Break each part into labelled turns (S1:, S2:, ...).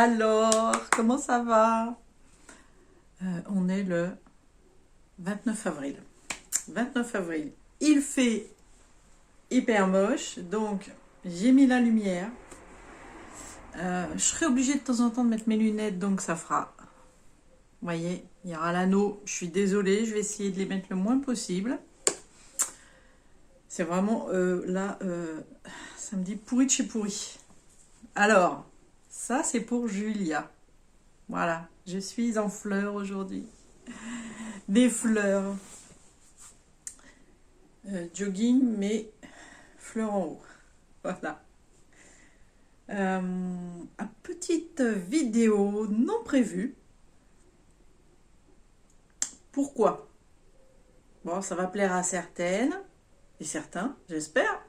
S1: Alors, comment ça va? On est le 29 avril. 29 avril. Il fait hyper moche, donc j'ai mis la lumière. Je serai obligée de temps en temps de mettre mes lunettes, donc ça fera... Vous voyez, il y aura l'anneau. Je suis désolée, je vais essayer de les mettre le moins possible. C'est vraiment, là, ça me dit pourri de chez pourri. Alors, ça c'est pour Julia. Voilà, je suis en fleurs aujourd'hui. Des fleurs. Jogging, mais fleurs en haut. Voilà. Petite vidéo non prévue. Pourquoi? Bon, ça va plaire à certaines et certains, j'espère.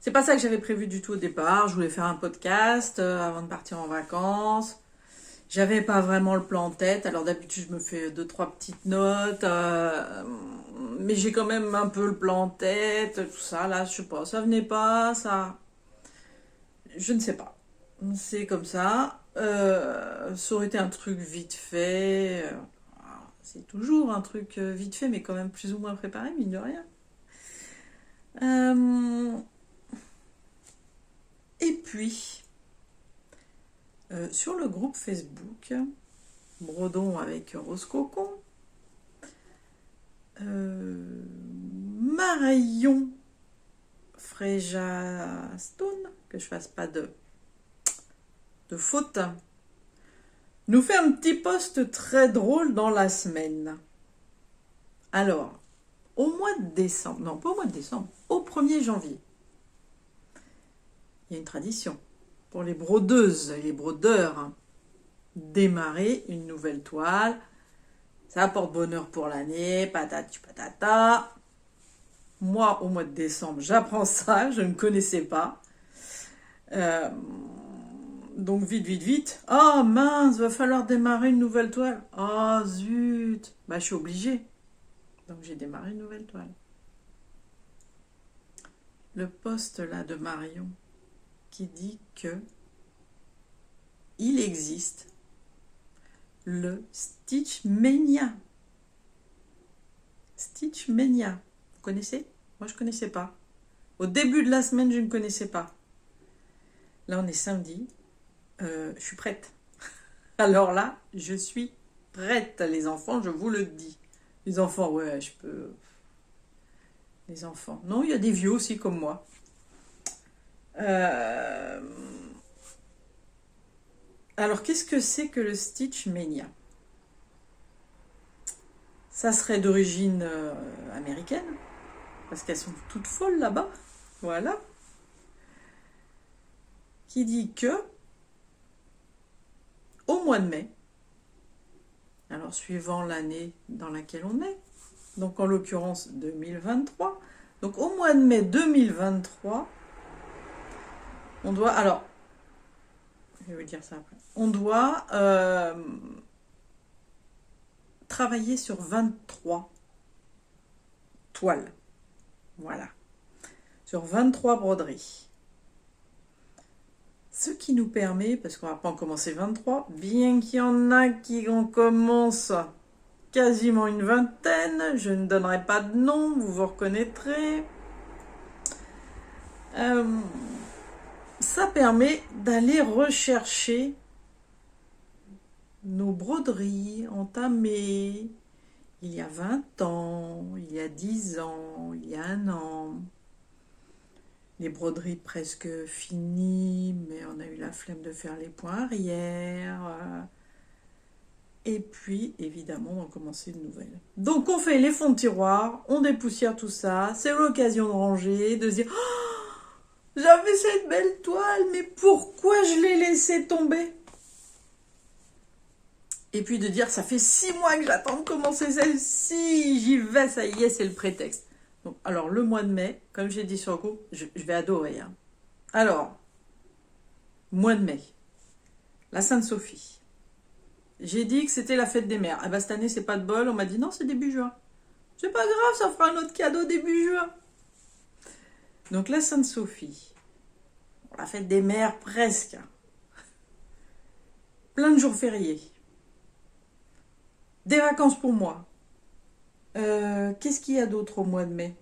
S1: C'est pas ça que j'avais prévu du tout au départ. Je voulais faire un podcast avant de partir en vacances. J'avais pas vraiment le plan en tête. Alors d'habitude, je me fais 2-3 petites notes. Mais j'ai quand même un peu le plan en tête. Tout ça, là, je sais pas. Ça venait pas, ça... Je ne sais pas. C'est comme ça. Ça aurait été un truc vite fait. C'est toujours un truc vite fait, mais quand même plus ou moins préparé, mine de rien. Et puis, sur le groupe Facebook, Brodon avec Rose Cocon, Marion Fréja Stone, que je fasse pas de faute, nous fait un petit post très drôle dans la semaine. Alors, au mois de décembre, non pas au mois de décembre, au 1er janvier, il y a une tradition pour les brodeuses et les brodeurs, démarrer une nouvelle toile. Ça apporte bonheur pour l'année, patati patata. Moi, au mois de décembre, j'apprends ça, je ne connaissais pas. Donc vite. Oh mince, va falloir démarrer une nouvelle toile. Oh zut, bah je suis obligée. Donc j'ai démarré une nouvelle toile. Le post là de Marion qui dit que il existe le Stitch Mania. Stitch Mania. Vous connaissez? Moi je ne connaissais pas. Au début de la semaine, je ne connaissais pas. Là on est samedi. Je suis prête. Alors là, je suis prête, les enfants, je vous le dis. Les enfants, ouais, je peux... Les enfants. Non, il y a des vieux aussi comme moi. Alors, qu'est-ce que c'est que le Stitch Mania? Ça serait d'origine américaine, parce qu'elles sont toutes folles là-bas. Voilà. Qui dit que au mois de mai, alors suivant l'année dans laquelle on est, donc en l'occurrence 2023, donc au mois de mai 2023, on doit, alors, je vais vous dire ça après, on doit travailler sur 23 toiles, voilà, sur 23 broderies. Ce qui nous permet, parce qu'on va pas en commencer 23, bien qu'il y en a qui en commencent quasiment une vingtaine, je ne donnerai pas de nom, vous reconnaîtrez. Ça permet d'aller rechercher nos broderies entamées il y a 20 ans, il y a 10 ans, il y a 1 an. Les broderies presque finies, mais on a eu la flemme de faire les points arrière. Et puis, évidemment, on va commencer une nouvelle. Donc, on fait les fonds de tiroir, on dépoussière tout ça. C'est l'occasion de ranger, de se dire oh, j'avais cette belle toile, mais pourquoi je l'ai laissée tomber? Et puis de dire ça fait 6 mois que j'attends de commencer celle-ci, j'y vais, ça y est, c'est le prétexte. Donc, alors, le mois de mai, comme j'ai dit sur le coup, je vais adorer. Hein. Alors, mois de mai, la Sainte-Sophie. J'ai dit que c'était la fête des mères. Ah bah, cette année, c'est pas de bol. On m'a dit non, c'est début juin. C'est pas grave, ça fera un autre cadeau début juin. Donc, la Sainte-Sophie. la fête des mères presque. Plein de jours fériés. Des vacances pour moi. Qu'est-ce qu'il y a d'autre au mois de mai?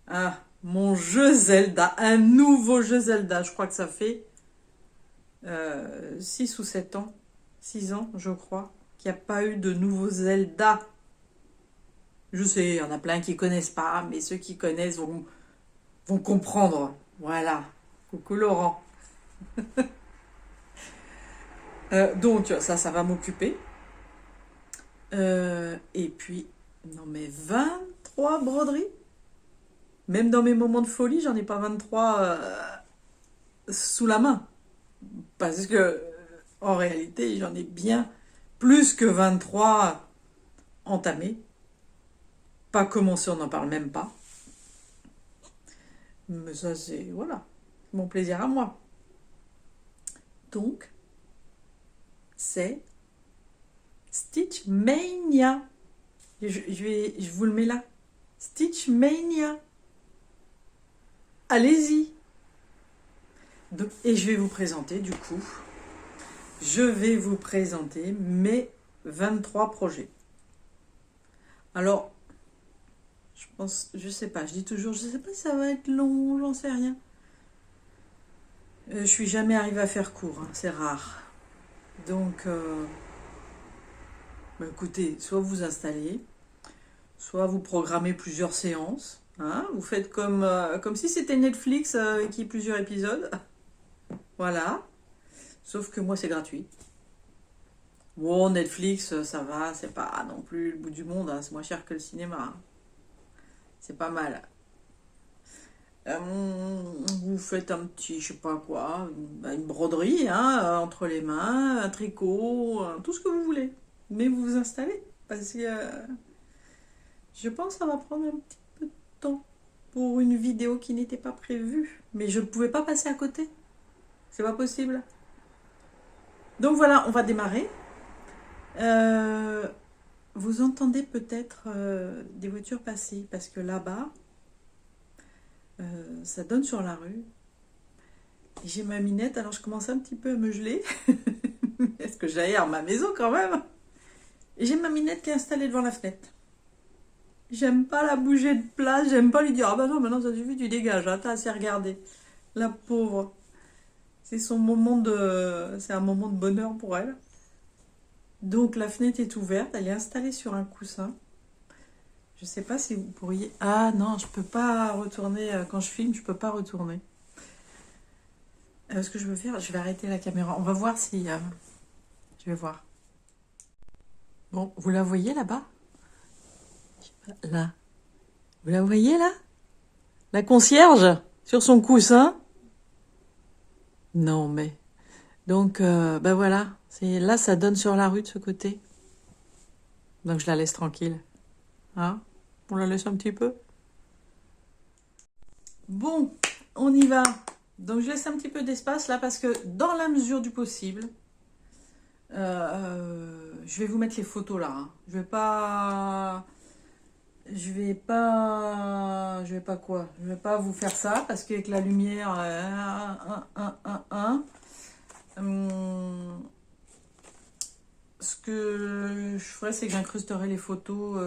S1: Ah, mon jeu Zelda, un nouveau jeu Zelda. Je crois que ça fait 6 ou 7 ans, 6 ans, je crois, qu'il n'y a pas eu de nouveau Zelda. Je sais, il y en a plein qui connaissent pas, mais ceux qui connaissent vont comprendre. Voilà. Coucou Laurent. Donc, ça va m'occuper. Et puis, non mais 23 broderies. Même dans mes moments de folie, j'en ai pas 23 sous la main. Parce que, en réalité, j'en ai bien plus que 23 entamés. Pas commencé, on n'en parle même pas. Mais ça, c'est, voilà, mon plaisir à moi. Donc, c'est Stitch Mania. Je vous le mets là. Stitch Mania. Allez-y. Et je vais vous présenter, du coup, mes 23 projets. Alors, je sais pas, je dis toujours, je sais pas si ça va être long, j'en sais rien. Je suis jamais arrivée à faire court, hein, c'est rare. Donc, écoutez, soit vous installez, soit vous programmez plusieurs séances. Hein, vous faites comme si c'était Netflix qui ait plusieurs épisodes. Voilà. Sauf que moi, c'est gratuit. Bon, Netflix, ça va, c'est pas non plus le bout du monde. Hein, c'est moins cher que le cinéma. Hein. C'est pas mal. Vous faites un petit, je sais pas quoi, une broderie hein, entre les mains, un tricot, tout ce que vous voulez. Mais vous vous installez. Parce que je pense que ça va prendre un petit peu de temps pour une vidéo qui n'était pas prévue. Mais je ne pouvais pas passer à côté. C'est pas possible. Donc voilà, on va démarrer. Vous entendez peut-être des voitures passer parce que là-bas, ça donne sur la rue. Et j'ai ma minette, alors je commence un petit peu à me geler. Est-ce que j'aère ma maison quand même? Et j'ai ma minette qui est installée devant la fenêtre. J'aime pas la bouger de place, j'aime pas lui dire ah bah non, maintenant ça suffit, tu dégages, hein, t'as assez regardé. La pauvre. C'est un moment de bonheur pour elle. Donc la fenêtre est ouverte, elle est installée sur un coussin. Je sais pas si vous pourriez... Ah non, je peux pas retourner, quand je filme, je peux pas retourner. Ce que je veux faire, je vais arrêter la caméra. On va voir si... je vais voir. Bon, vous la voyez là-bas? Là. Vous la voyez là? La concierge sur son coussin? Non mais... Donc, ben voilà. Là, ça donne sur la rue de ce côté. Donc, je la laisse tranquille. Hein? On la laisse un petit peu. Bon, on y va. Donc, je laisse un petit peu d'espace là parce que dans la mesure du possible, je vais vous mettre les photos là. Hein. Je vais pas quoi? Je vais pas vous faire ça parce qu'avec la lumière, ce que je ferai, c'est que j'incrusterai les photos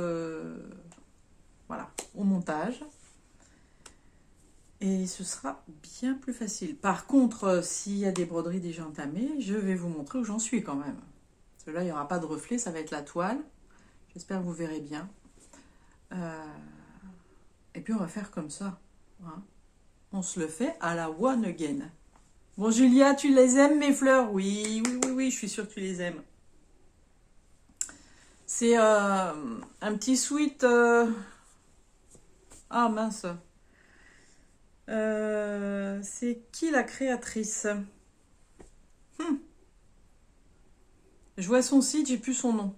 S1: voilà, au montage. Et ce sera bien plus facile. Par contre, s'il y a des broderies déjà entamées, je vais vous montrer où j'en suis quand même. Parce que là, il n'y aura pas de reflet, ça va être la toile. J'espère que vous verrez bien. Et puis, on va faire comme ça. Hein. On se le fait à la one again. Bon, Julia, tu les aimes, mes fleurs? Oui, je suis sûre que tu les aimes. C'est un petit sweat... Ah, mince. C'est qui la créatrice? Je vois son site, j'ai plus son nom.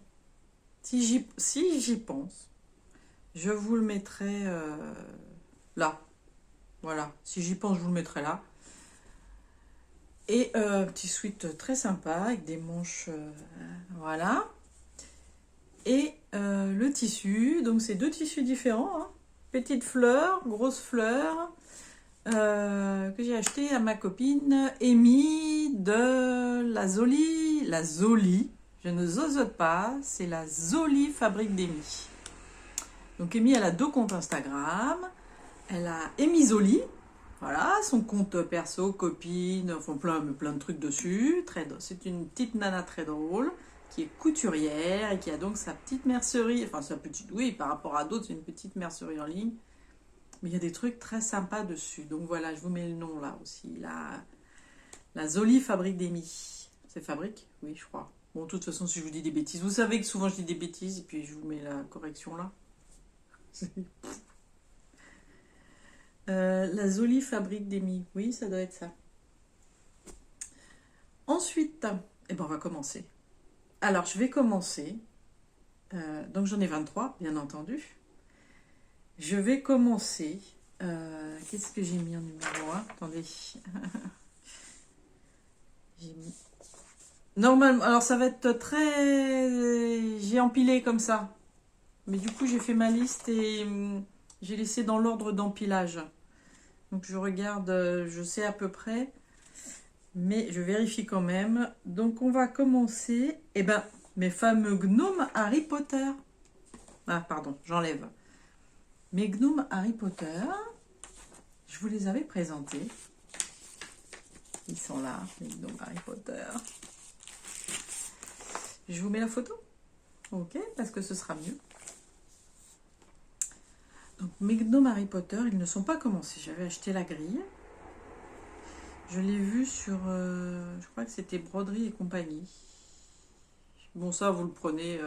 S1: Si j'y pense, je vous le mettrai là. Voilà, si j'y pense, je vous le mettrai là. Et petit sweat très sympa avec des manches, voilà. Et le tissu, donc c'est deux tissus différents. Hein. Petite fleur, grosse fleur. que j'ai acheté à ma copine Amy de la Zoli. La Zoli, je ne zozote pas, c'est la Zoli Fabrique d'Amy. Donc Amy, elle a 2 comptes Instagram. Elle a Amy Zoli, voilà, son compte perso, copine, enfin plein de trucs dessus. C'est une petite nana très drôle qui est couturière et qui a donc sa petite mercerie, enfin sa petite, oui, par rapport à d'autres, c'est une petite mercerie en ligne. Mais il y a des trucs très sympas dessus. Donc voilà, je vous mets le nom là aussi. La Zoli Fabrique d'Amy. C'est Fabrique? Oui, je crois. Bon, de toute façon, si je vous dis des bêtises, vous savez que souvent je dis des bêtises et puis je vous mets la correction là. La Zoli Fabrique d'Amy. Oui, ça doit être ça. Ensuite, eh ben, on va commencer. Alors, je vais commencer. Donc, j'en ai 23, bien entendu. Je vais commencer. Qu'est-ce que j'ai mis en numéro 1? Attendez. J'ai mis... Normalement, alors ça va être très... J'ai empilé comme ça. Mais du coup, j'ai fait ma liste et j'ai laissé dans l'ordre d'empilage. Donc, je regarde, je sais à peu près. Mais je vérifie quand même. Donc, on va commencer. Eh ben, mes fameux gnomes Harry Potter. Ah, pardon, j'enlève. Mes gnomes Harry Potter, je vous les avais présentés. Ils sont là, les gnomes Harry Potter. Je vous mets la photo. Ok, parce que ce sera mieux. Donc, mes gnomes Harry Potter, ils ne sont pas commencés. J'avais acheté la grille. Je l'ai vu sur, je crois que c'était Broderie et compagnie. Bon, ça, vous le prenez.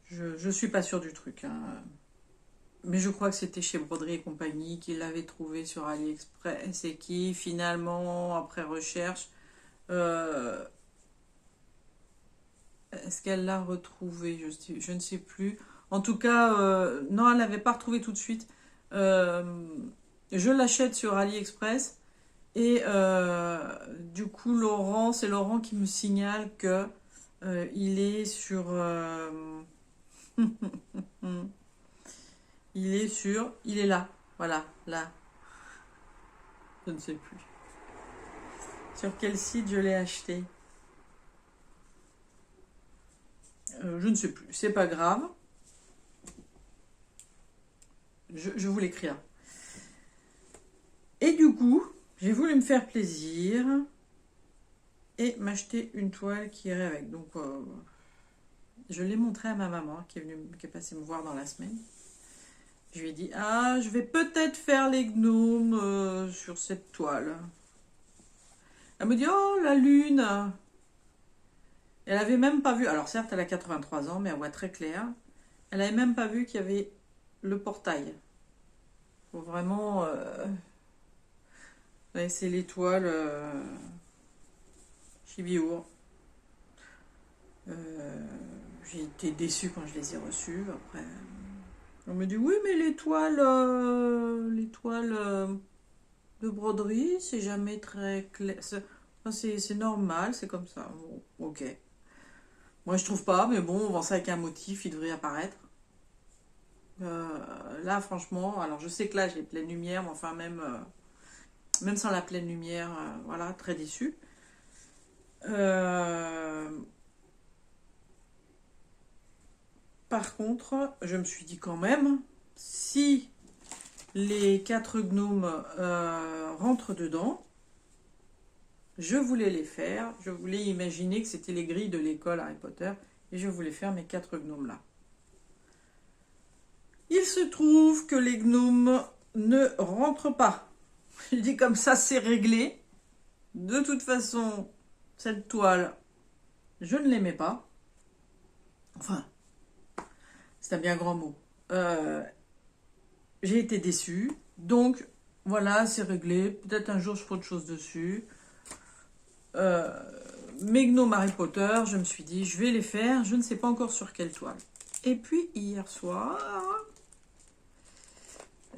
S1: Je suis pas sûre du truc, hein. Mais je crois que c'était chez Broderie et compagnie qu'il l'avait trouvé sur AliExpress et qui, finalement, après recherche, est-ce qu'elle l'a retrouvé? Je ne sais plus. En tout cas, non, elle l'avait pas retrouvé tout de suite. Je l'achète sur AliExpress et du coup, c'est Laurent qui me signale que il est sur... il est là, voilà, là, je ne sais plus. Sur quel site je l'ai acheté? Je ne sais plus, c'est pas grave. Je vous l'écrirai. Et du coup, j'ai voulu me faire plaisir et m'acheter une toile qui irait avec. Donc, je l'ai montré à ma maman qui est passée me voir dans la semaine. Je lui ai dit, ah, je vais peut-être faire les gnomes sur cette toile. Elle me dit, oh, la lune. Elle avait même pas vu, alors certes, elle a 83 ans, mais elle voit très clair. Elle avait même pas vu qu'il y avait le portail. Faut vraiment... ouais, c'est l'étoile Chibiour. J'ai été déçue quand je les ai reçus. Après, on me dit oui, mais l'étoile de broderie, c'est jamais très clair. C'est normal, c'est comme ça. Bon, ok. Moi, je trouve pas, mais bon, on vend ça avec un motif, il devrait apparaître. Là, franchement, alors je sais que là, j'ai pleine lumière, mais enfin, même sans la pleine lumière, voilà, très déçue. Par contre, je me suis dit quand même, si les 4 gnomes rentrent dedans, je voulais les faire. Je voulais imaginer que c'était les grilles de l'école Harry Potter et je voulais faire mes 4 gnomes là. Il se trouve que les gnomes ne rentrent pas. Je dis comme ça, c'est réglé. De toute façon, cette toile, je ne l'aimais pas. Enfin, c'est un bien grand mot. J'ai été déçue. Donc, voilà, c'est réglé. Peut-être un jour, je ferai autre chose dessus. Mes gnomes Harry Potter, je me suis dit, je vais les faire. Je ne sais pas encore sur quelle toile. Et puis, hier soir,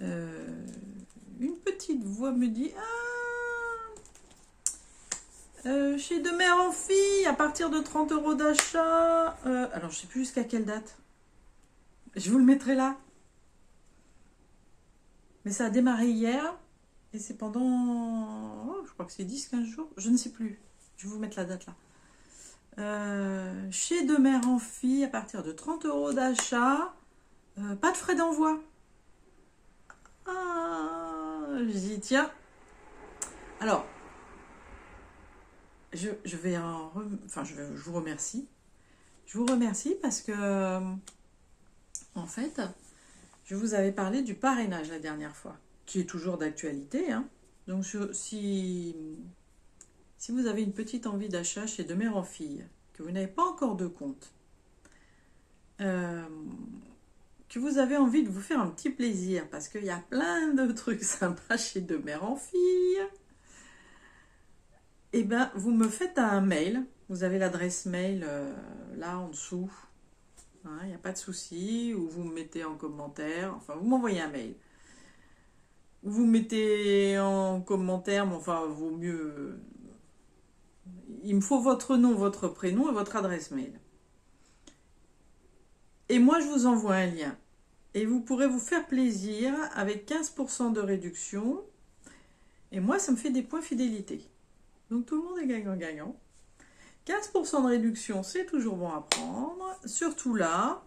S1: une petite voix me dit, chez De Mère en Fille, à partir de 30 € d'achat. Alors, je ne sais plus jusqu'à quelle date. Je vous le mettrai là. Mais ça a démarré hier et c'est pendant, je crois que c'est 10-15 jours, je ne sais plus. Je vais vous mettre la date là. Chez De Mère en Fille, à partir de 30 € d'achat, pas de frais d'envoi. Ah, j'y tiens. Alors, je vous remercie. Je vous remercie parce que, en fait, je vous avais parlé du parrainage la dernière fois, qui est toujours d'actualité, hein. Donc, si vous avez une petite envie d'achat chez De Mère en Fille, que vous n'avez pas encore de compte, que vous avez envie de vous faire un petit plaisir, parce qu'il y a plein de trucs sympas chez De Mère en Fille, eh bien, vous me faites un mail. Vous avez l'adresse mail là en dessous. Il n'y a pas de souci. Ou vous me mettez en commentaire. Enfin, vous m'envoyez un mail. Vous mettez en commentaire, mais enfin, vaut mieux. Il me faut votre nom, votre prénom et votre adresse mail. Et moi, je vous envoie un lien. Et vous pourrez vous faire plaisir avec 15% de réduction. Et moi, ça me fait des points fidélité. Donc tout le monde est gagnant-gagnant. 15% de réduction, c'est toujours bon à prendre. Surtout là,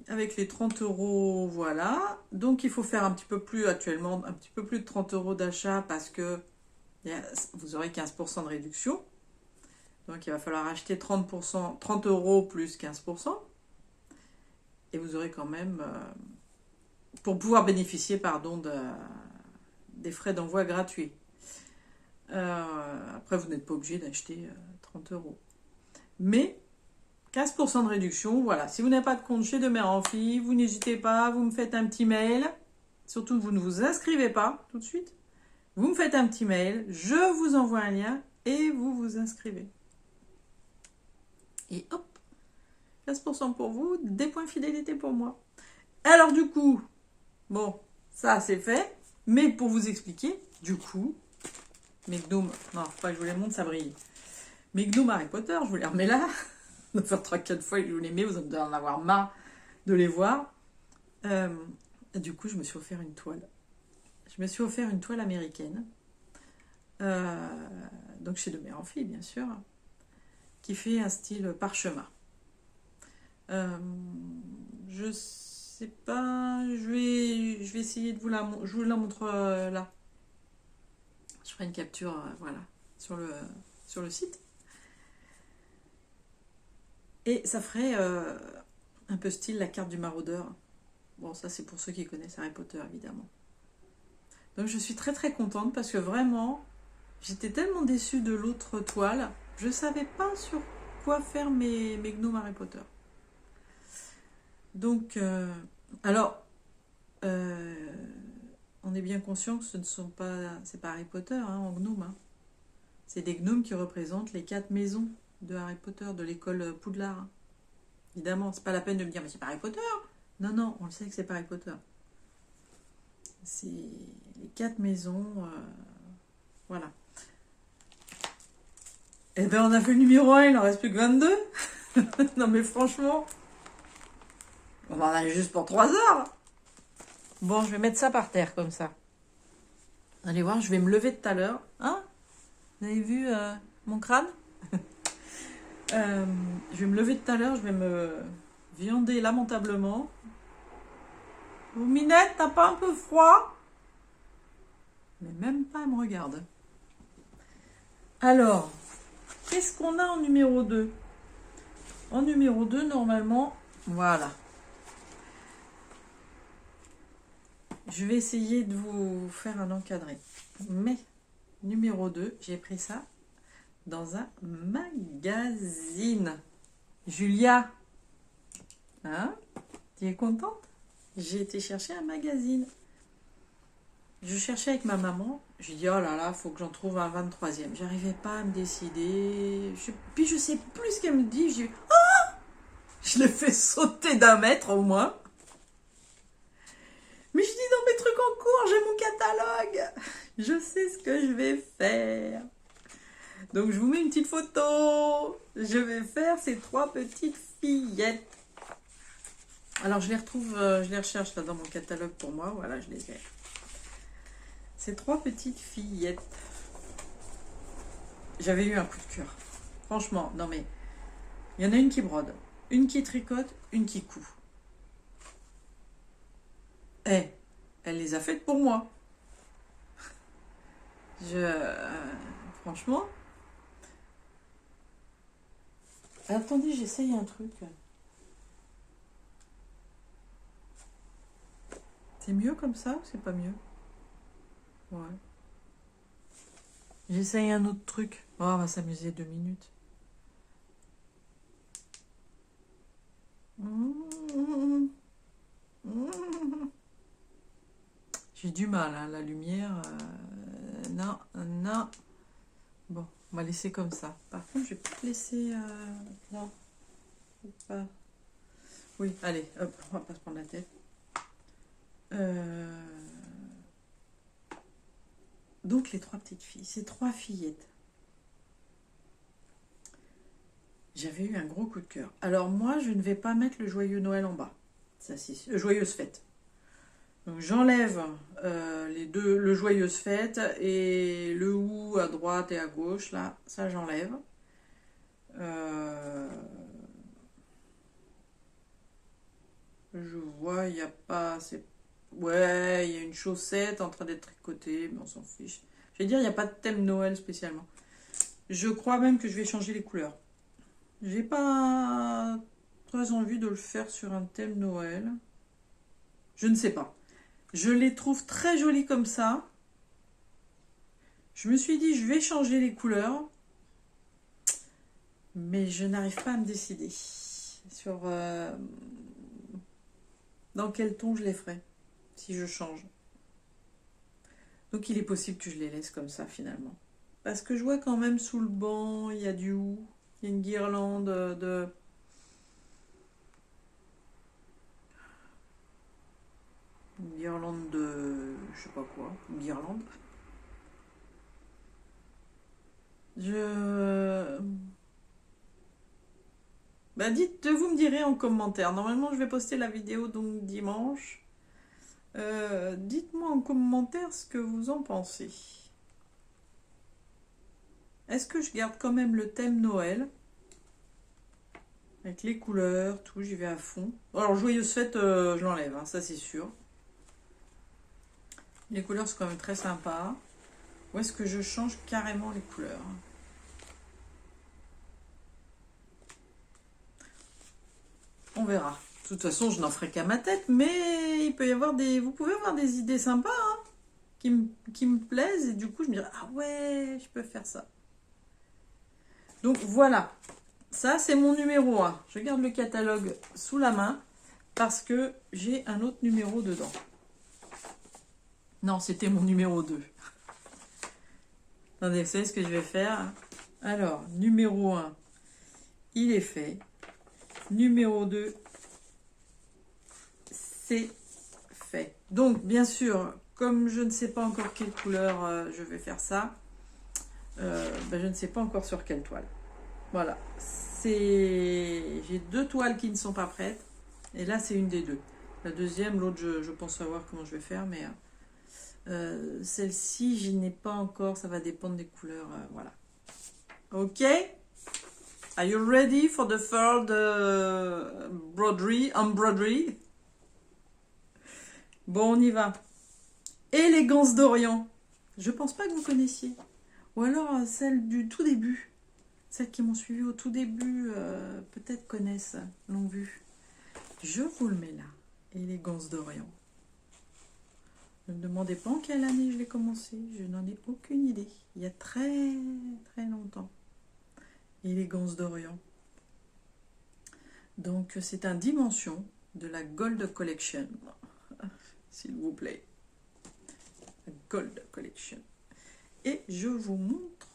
S1: avec les 30 €, voilà. Donc il faut faire un petit peu plus actuellement, un petit peu plus de 30 € d'achat parce que vous aurez 15% de réduction. Donc il va falloir acheter 30 € plus 15%. Et vous aurez quand même, pour pouvoir bénéficier, des frais d'envoi gratuits. Après, vous n'êtes pas obligé d'acheter 30 €. Mais 15% de réduction, voilà. Si vous n'avez pas de compte chez De Mère en Fille, vous n'hésitez pas, vous me faites un petit mail. Surtout, vous ne vous inscrivez pas tout de suite. Vous me faites un petit mail, je vous envoie un lien et vous vous inscrivez. Et hop, 15% pour vous, des points fidélité pour moi. Alors du coup, bon, ça c'est fait. Mais pour vous expliquer, du coup, mes gnomes, non, faut pas que je vous les montre, ça brille. Mes gnomes Harry Potter, je vous les remets là. Ça va faire 3-4 fois que je vous les mets, vous allez en avoir marre de les voir. Du coup, je me suis offert une toile. Je me suis offert une toile américaine. Donc chez De Mère en Fille, bien sûr. Qui fait un style parchemin. Je sais pas, je vais essayer de je vous la montre là. Je ferai une capture, voilà, sur le site. Et ça ferait un peu style la carte du maraudeur. Bon, ça c'est pour ceux qui connaissent Harry Potter, évidemment. Donc je suis très très contente parce que vraiment, j'étais tellement déçue de l'autre toile. Je savais pas sur quoi faire mes gnomes Harry Potter. Donc, alors, on est bien conscient que c'est pas Harry Potter en gnome. Hein. C'est des gnomes qui représentent les 4 maisons de Harry Potter, de l'école Poudlard. Hein. Évidemment, c'est pas la peine de me dire, mais c'est pas Harry Potter. Non, on le sait que c'est pas Harry Potter. C'est les 4 maisons, voilà. Eh ben, on a fait le numéro 1, il en reste plus que 22. Non, mais franchement, on en a juste pour 3 heures. Bon, je vais mettre ça par terre, comme ça. Allez voir, je vais me lever tout à l'heure. Hein? Vous avez vu mon crâne? Je vais me lever tout à l'heure, je vais me viander lamentablement. Oh, Minette, t'as pas un peu froid? Mais même pas, elle me regarde. Alors, qu'est-ce qu'on a en numéro 2? En numéro 2, normalement, voilà. Je vais essayer de vous faire un encadré. Mais, numéro 2, j'ai pris ça dans un magazine. Julia, hein? Tu es contente? J'ai été chercher un magazine. Je cherchais avec ma maman. Je dis, oh là là, faut que j'en trouve un 23e. J'arrivais pas à me décider. Puis je sais plus ce qu'elle me dit. Je dis, oh! Je l'ai fait sauter d'1 mètre au moins. Mais je dis, dans mes trucs en cours, j'ai mon catalogue. Je sais ce que je vais faire. Donc je vous mets une petite photo. Je vais faire ces 3 petites fillettes. Alors je les retrouve, je les recherche là dans mon catalogue pour moi. Voilà, je les ai. Ces 3 petites fillettes. J'avais eu un coup de cœur. Franchement, non mais, il y en a une qui brode, une qui tricote, une qui coud. Eh, elle les a faites pour moi. Franchement. Attendez, j'essaye un truc. C'est mieux comme ça ou c'est pas mieux? Ouais. J'essaye un autre truc. Oh, on va s'amuser 2 minutes. J'ai du mal, hein, la lumière. Non, non. Bon, on va laisser comme ça. Par contre, je vais peut-être laisser... non. Pas. Oui, allez, hop, on va pas se prendre la tête. Donc, les 3 petites filles, ces 3 fillettes. J'avais eu un gros coup de cœur. Alors, moi, je ne vais pas mettre le joyeux Noël en bas. Ça, c'est joyeuse fête. Donc, j'enlève les deux, le joyeuse fête et le ou à droite et à gauche, là, ça, j'enlève. Je vois, il n'y a pas... Ouais, il y a une chaussette en train d'être tricotée, mais on s'en fiche. Je vais dire, il n'y a pas de thème Noël spécialement. Je crois même que je vais changer les couleurs. J'ai pas très envie de le faire sur un thème Noël. Je ne sais pas. Je les trouve très jolies comme ça. Je me suis dit, je vais changer les couleurs. Mais je n'arrive pas à me décider sur dans quel ton je les ferai si je change. Donc il est possible que je les laisse comme ça finalement. Parce que je vois quand même sous le banc, il y a du hou, il y a une guirlande de... Une guirlande de... je sais pas quoi, une guirlande. Bah vous me direz en commentaire. Normalement je vais poster la vidéo donc dimanche. Dites-moi en commentaire ce que vous en pensez. Est-ce que je garde quand même le thème Noël? Avec les couleurs, tout, j'y vais à fond. Alors, joyeuse fête, je l'enlève, hein, ça c'est sûr. Les couleurs sont quand même très sympas. Ou est-ce que je change carrément les couleurs? On verra. De toute façon, je n'en ferai qu'à ma tête, mais il peut y avoir des... Vous pouvez avoir des idées sympas, hein, qui me plaisent, et du coup, je me dirais, ah ouais, je peux faire ça. Donc, voilà. Ça, c'est mon numéro 1. Je garde le catalogue sous la main, parce que j'ai un autre numéro dedans. Non, c'était mon numéro 2. Attendez, vous savez ce que je vais faire? Alors, numéro 1, il est fait. Numéro 2, c'est fait. Donc, bien sûr, comme je ne sais pas encore quelle couleur je vais faire ça, je ne sais pas encore sur quelle toile. Voilà. J'ai 2 toiles qui ne sont pas prêtes. Et là, c'est une des 2. La deuxième, l'autre, je pense savoir comment je vais faire, mais... celle-ci, je n'ai pas encore, ça va dépendre des couleurs, voilà. Ok? Are you ready for the third embroidery? Bon, on y va. Élégance d'Orient. Je pense pas que vous connaissiez. Ou alors celles du tout début. Celles qui m'ont suivi au tout début, peut-être connaissent, l'ont vu. Je vous le mets là. Élégance d'Orient. Ne me demandez pas en quelle année je l'ai commencé, je n'en ai aucune idée. Il y a très très longtemps. Élégance d'Orient. Donc c'est un dimension de la Gold Collection. S'il vous plaît. La Gold Collection. Et je vous montre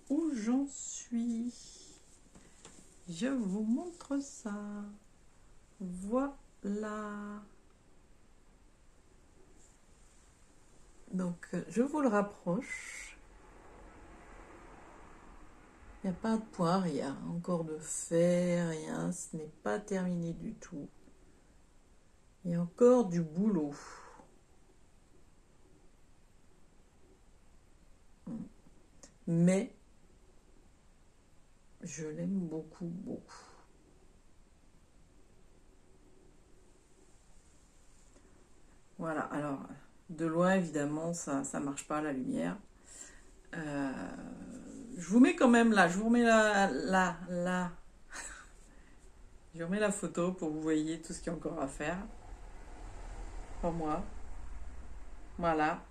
S1: où j'en suis. Je vous montre ça. Voilà. Donc, je vous le rapproche. Il n'y a pas de point, rien. Encore de fer, rien. Ce n'est pas terminé du tout. Il y a encore du boulot. mais je l'aime beaucoup, beaucoup. Voilà, alors, de loin, évidemment, ça marche pas, la lumière. Euh, je vous mets quand même là, je vous remets je vous remets la photo pour que vous voyez tout ce qu'il y a encore à faire pour moi. Voilà.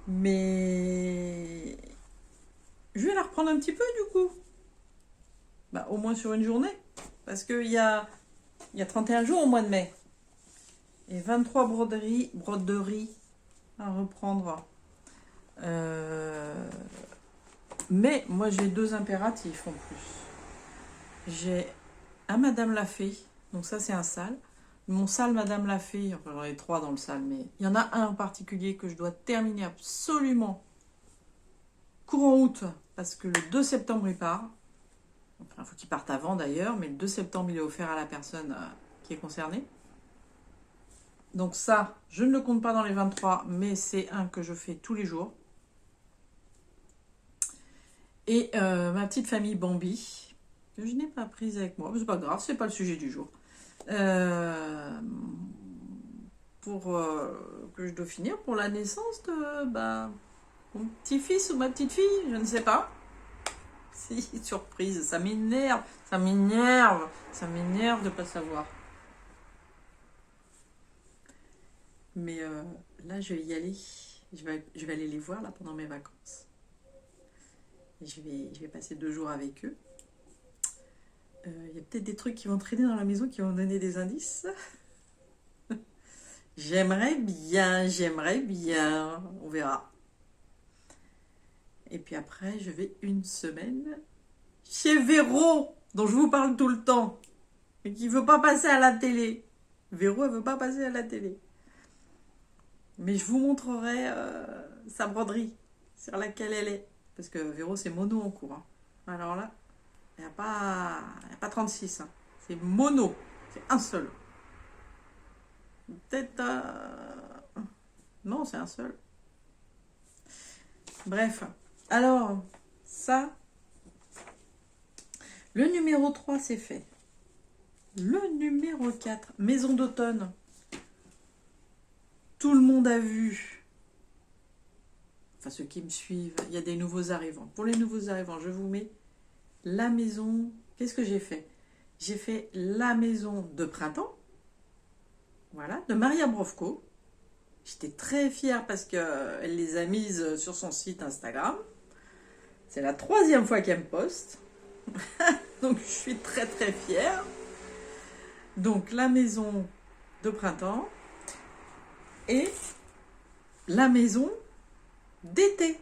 S1: Mais je vais la reprendre un petit peu du coup. Bah, au moins sur une journée. Parce il y a 31 jours au mois de mai. Et 23 broderies à reprendre. Euh, Mais moi j'ai deux impératifs en plus. J'ai un Madame Lafay, donc ça c'est un sale. Mon sale Madame Lafay, enfin j'en ai trois dans le sale, mais il y en a un en particulier que je dois terminer absolument courant août, parce que le 2 septembre il part. Enfin, il faut qu'il parte avant d'ailleurs, mais le 2 septembre il est offert à la personne qui est concernée. Donc ça, je ne le compte pas dans les 23, mais c'est un que je fais tous les jours. Et ma petite famille Bambi, que je n'ai pas prise avec moi, mais c'est pas grave, c'est pas le sujet du jour. Pour que je dois finir pour la naissance de mon petit-fils ou ma petite-fille, je ne sais pas. Si, surprise, ça m'énerve, ça m'énerve, ça m'énerve de pas savoir. Mais là, je vais y aller. Je vais aller les voir là pendant mes vacances. Et je vais passer 2 jours avec eux. Il y a peut-être des trucs qui vont traîner dans la maison qui vont donner des indices. J'aimerais bien. On verra. Et puis après, je vais une semaine chez Véro, dont je vous parle tout le temps, et qui ne veut pas passer à la télé. Véro, elle ne veut pas passer à la télé. Mais je vous montrerai sa broderie sur laquelle elle est. Parce que Véro, c'est mono en cours. Hein. Alors là, il n'y a pas 36. Hein. C'est mono. C'est un seul. Peut-être... Non, c'est un seul. Bref. Alors, ça... Le numéro 3, c'est fait. Le numéro 4, maison d'automne. Tout le monde a vu. Enfin, ceux qui me suivent, il y a des nouveaux arrivants. Pour les nouveaux arrivants, je vous mets la maison. Qu'est-ce que j'ai fait? J'ai fait la maison de printemps. Voilà, de Maria Brovko. J'étais très fière parce qu'elle les a mises sur son site Instagram. C'est la 3e fois qu'elle me poste. Donc, je suis très très fière. Donc, la maison de printemps et la maison d'été.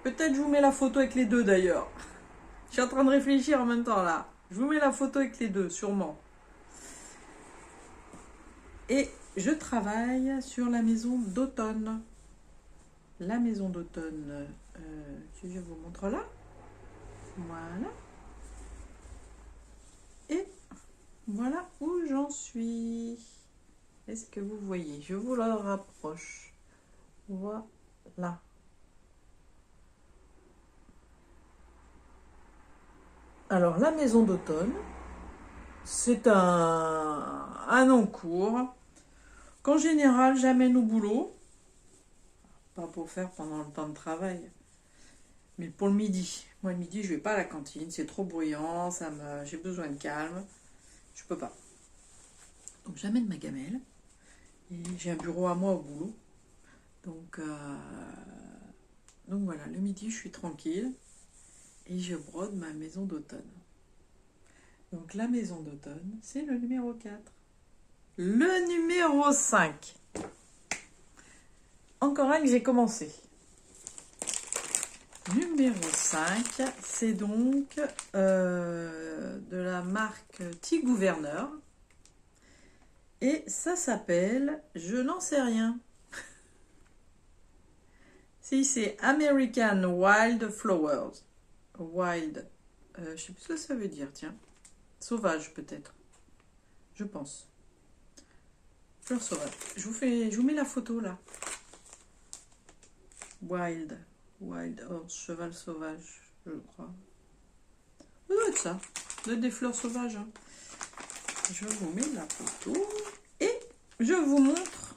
S1: Peut-être je vous mets la photo avec les deux d'ailleurs. Je suis en train de réfléchir en même temps là. Je vous mets la photo avec les deux, sûrement. Et je travaille sur la maison d'automne. La maison d'automne, je vous montre là. Voilà. Et voilà où j'en suis. Est-ce que vous voyez? Je vous la rapproche. Voilà. Alors, la maison d'automne, c'est un encours qu'en général j'amène au boulot. Pas pour faire pendant le temps de travail, mais pour le midi. Moi, le midi, je vais pas à la cantine, c'est trop bruyant, j'ai besoin de calme. Je peux pas. Donc, j'amène ma gamelle. Et j'ai un bureau à moi au boulot. Donc voilà, le midi, je suis tranquille. Et je brode ma maison d'automne. Donc la maison d'automne, c'est le numéro 4. Le numéro 5. Encore un que j'ai commencé. Numéro 5, c'est donc de la marque T-Gouverneur. Et ça s'appelle, je n'en sais rien. Si, c'est American Wild Flowers. Wild. Je sais plus ce que ça veut dire, tiens. Sauvage, peut-être. Je pense. Fleur sauvage. Je vous mets la photo, là. Wild horse, cheval sauvage, je crois. Ça doit être ça. Ça doit être des fleurs sauvages. Hein. Je vous mets la photo et je vous montre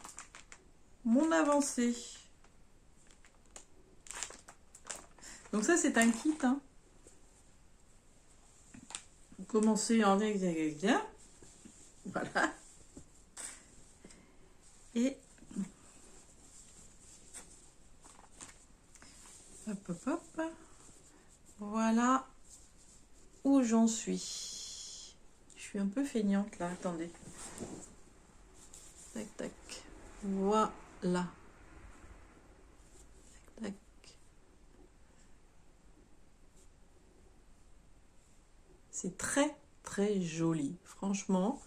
S1: mon avancée. Donc ça, c'est un kit. Hein. Vous commencez en bien. Voilà. Et hop, hop, hop. Voilà où j'en suis. Je suis un peu feignante là, attendez. Tac, tac. Voilà. Tac, tac. C'est très, très joli, franchement.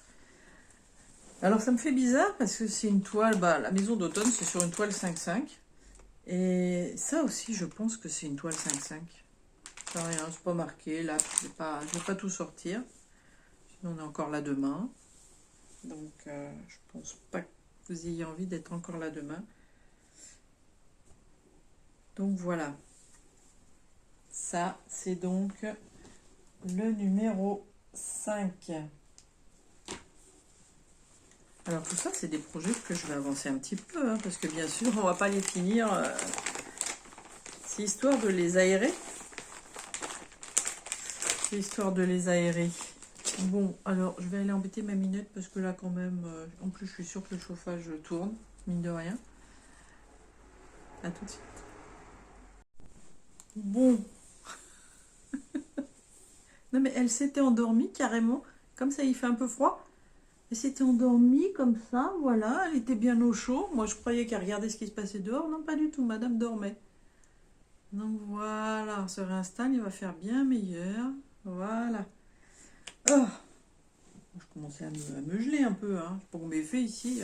S1: Alors ça me fait bizarre parce que c'est une toile, bah, la maison d'automne c'est sur une toile 5,5. Et ça aussi je pense que c'est une toile 5,5. Ça rien, c'est pas marqué, là je vais pas tout sortir. Sinon on est encore là demain. Donc je pense pas que vous ayez envie d'être encore là demain. Donc voilà. Ça c'est donc le numéro 5. Alors tout ça, c'est des projets que je vais avancer un petit peu, hein, parce que bien sûr, on va pas les finir. C'est histoire de les aérer. C'est histoire de les aérer. Bon, alors, je vais aller embêter ma minette, parce que là, quand même, en plus, je suis sûre que le chauffage tourne, mine de rien. À tout de suite. Bon. Non, mais elle s'était endormie, carrément. Comme ça, il fait un peu froid. Elle s'était endormie comme ça, voilà, elle était bien au chaud. Moi, je croyais qu'elle regardait ce qui se passait dehors. Non, pas du tout, madame dormait. Donc voilà, on se réinstalle, il va faire bien meilleur. Voilà. Oh, je commençais à me geler un peu, hein, pour mes faits ici.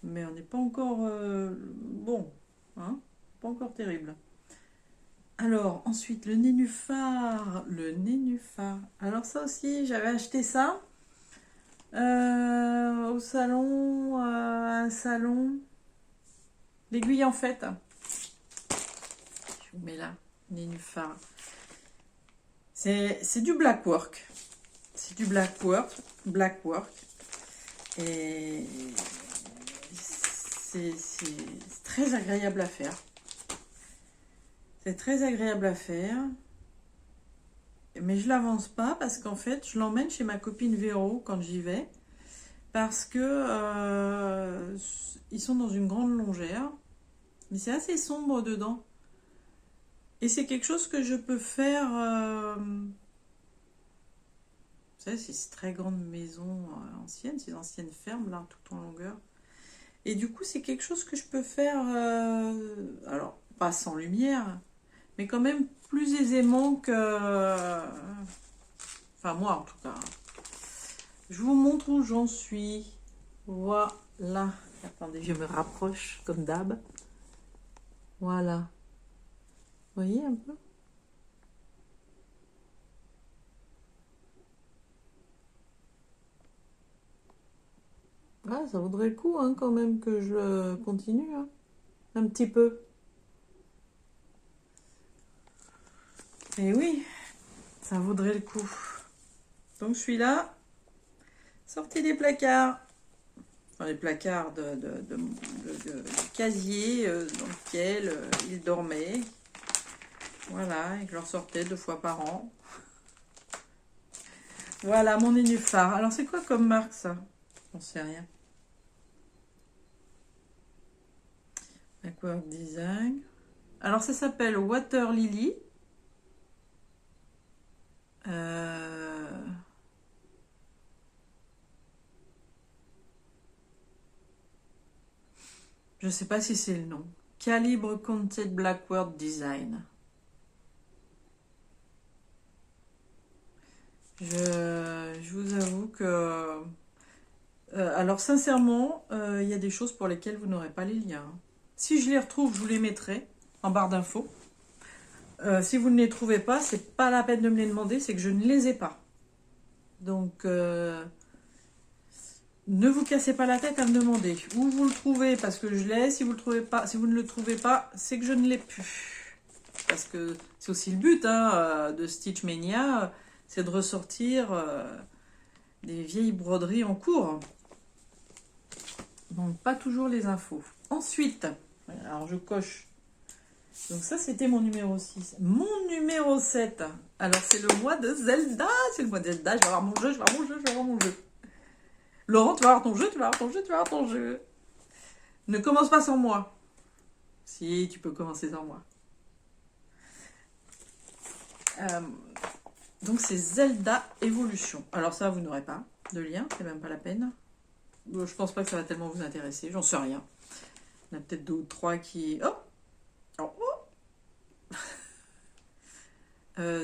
S1: Mais on n'est pas encore bon, hein, pas encore terrible. Alors, ensuite, le nénuphar. Le nénuphar. Alors ça aussi, j'avais acheté ça. Au salon, un salon, l'aiguille en fait. Je vous mets là, nénuphar. C'est du black work. C'est du black work. Et c'est très agréable à faire. C'est très agréable à faire. Mais je l'avance pas parce qu'en fait, je l'emmène chez ma copine Véro quand j'y vais. Parce que ils sont dans une grande longère. Mais c'est assez sombre dedans. Et c'est quelque chose que je peux faire... vous savez, c'est ces très grandes maisons anciennes, ces anciennes fermes là, tout en longueur. Et du coup, c'est quelque chose que je peux faire... alors, pas sans lumière, mais quand même plus aisément que... enfin, moi en tout cas. Je vous montre où j'en suis. Voilà. Attendez, je me rapproche comme d'hab. Voilà. Vous voyez un peu? Ah, ça vaudrait le coup hein, quand même que je continue. Hein. Un petit peu. Et oui, ça vaudrait le coup. Donc je suis là. Sortez des placards. Enfin, les placards de casier dans lequel ils dormaient. Voilà, et que je leur sortais 2 fois par an. Voilà, mon nénuphar. Alors, c'est quoi comme marque, ça? J'en sais rien. Aqua Design. Alors, ça s'appelle Water Lily. Je sais pas si c'est le nom. Calibre Counted Blackwork Design. Je vous avoue que... alors sincèrement, il y a des choses pour lesquelles vous n'aurez pas les liens. Si je les retrouve, je vous les mettrai en barre d'infos. Si vous ne les trouvez pas, c'est pas la peine de me les demander, c'est que je ne les ai pas. Donc ne vous cassez pas la tête à me demander où vous le trouvez, parce que je l'ai. Si vous le trouvez pas, si vous ne le trouvez pas, c'est que je ne l'ai plus. Parce que c'est aussi le but hein, de Stitch Mania, c'est de ressortir des vieilles broderies en cours. Donc pas toujours les infos. Ensuite, alors je coche. Donc ça c'était mon numéro 6. Mon numéro 7. Alors c'est le mois de Zelda. C'est le mois de Zelda. Je vais avoir mon jeu, je vais avoir mon jeu, je vais avoir mon jeu. Laurent, tu vas avoir ton jeu, tu vas avoir ton jeu, tu vas avoir ton jeu. Ne commence pas sans moi. Si, tu peux commencer sans moi. Donc c'est Zelda Evolution. Alors ça, vous n'aurez pas de lien, c'est même pas la peine. Je pense pas que ça va tellement vous intéresser, j'en sais rien. Il y en a peut-être 2 ou 3 qui... Oh, oh, oh.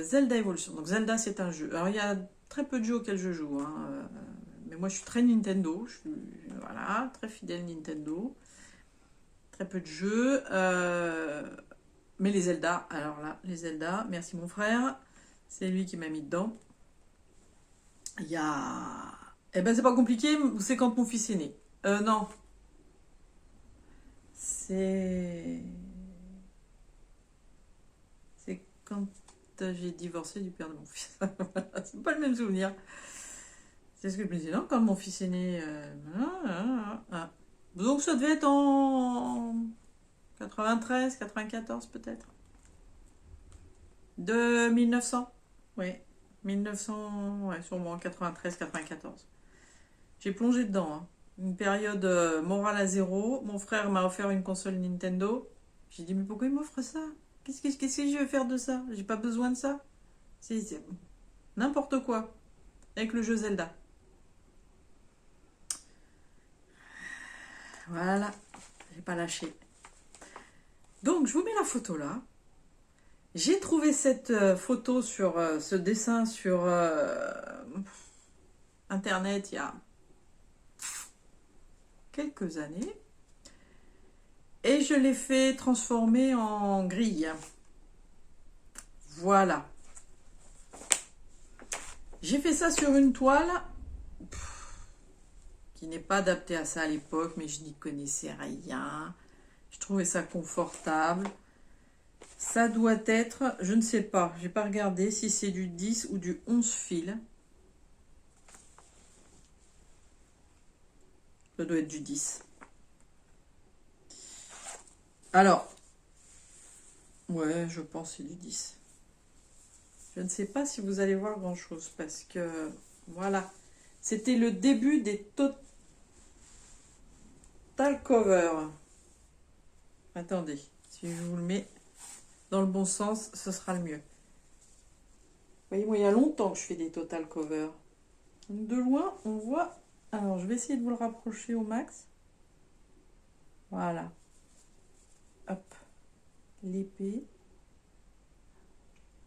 S1: Zelda Evolution. Donc Zelda, c'est un jeu. Alors il y a très peu de jeux auxquels je joue. Hein. Mais moi, je suis très Nintendo. Je suis, voilà, très fidèle Nintendo. Très peu de jeux. Mais les Zelda, alors là, les Zelda, merci mon frère. C'est lui qui m'a mis dedans. Il y a... Eh ben, c'est pas compliqué, c'est quand mon fils est né. Non. C'est quand j'ai divorcé du père de mon fils. C'est pas le même souvenir. C'est ce que je me disais, non, quand mon fils est né. Donc ça devait être en 93, 94 peut-être. De 1900. Oui. 1900, ouais, sûrement 93, 94. J'ai plongé dedans. Hein. Une période morale à zéro. Mon frère m'a offert une console Nintendo. J'ai dit, mais pourquoi il m'offre ça? Qu'est-ce que je vais faire de ça? J'ai pas besoin de ça. C'est n'importe quoi. Avec le jeu Zelda. Voilà. J'ai pas lâché. Donc, je vous mets la photo là. J'ai trouvé cette photo sur ce dessin sur Internet il y a quelques années. Et je l'ai fait transformer en grille. Voilà. J'ai fait ça sur une toile qui n'est pas adaptée à ça à l'époque, mais je n'y connaissais rien. Je trouvais ça confortable. Ça doit être, je ne sais pas, j'ai pas regardé si c'est du 10 ou du 11 fils. Ça doit être du 10. Alors, ouais, je pense que c'est du 10. Je ne sais pas si vous allez voir grand-chose parce que, voilà, c'était le début des Total Cover. Attendez, si je vous le mets dans le bon sens, ce sera le mieux. Vous voyez, moi, il y a longtemps que je fais des Total Cover. De loin, on voit... Alors, je vais essayer de vous le rapprocher au max. Voilà. Hop. L'épée.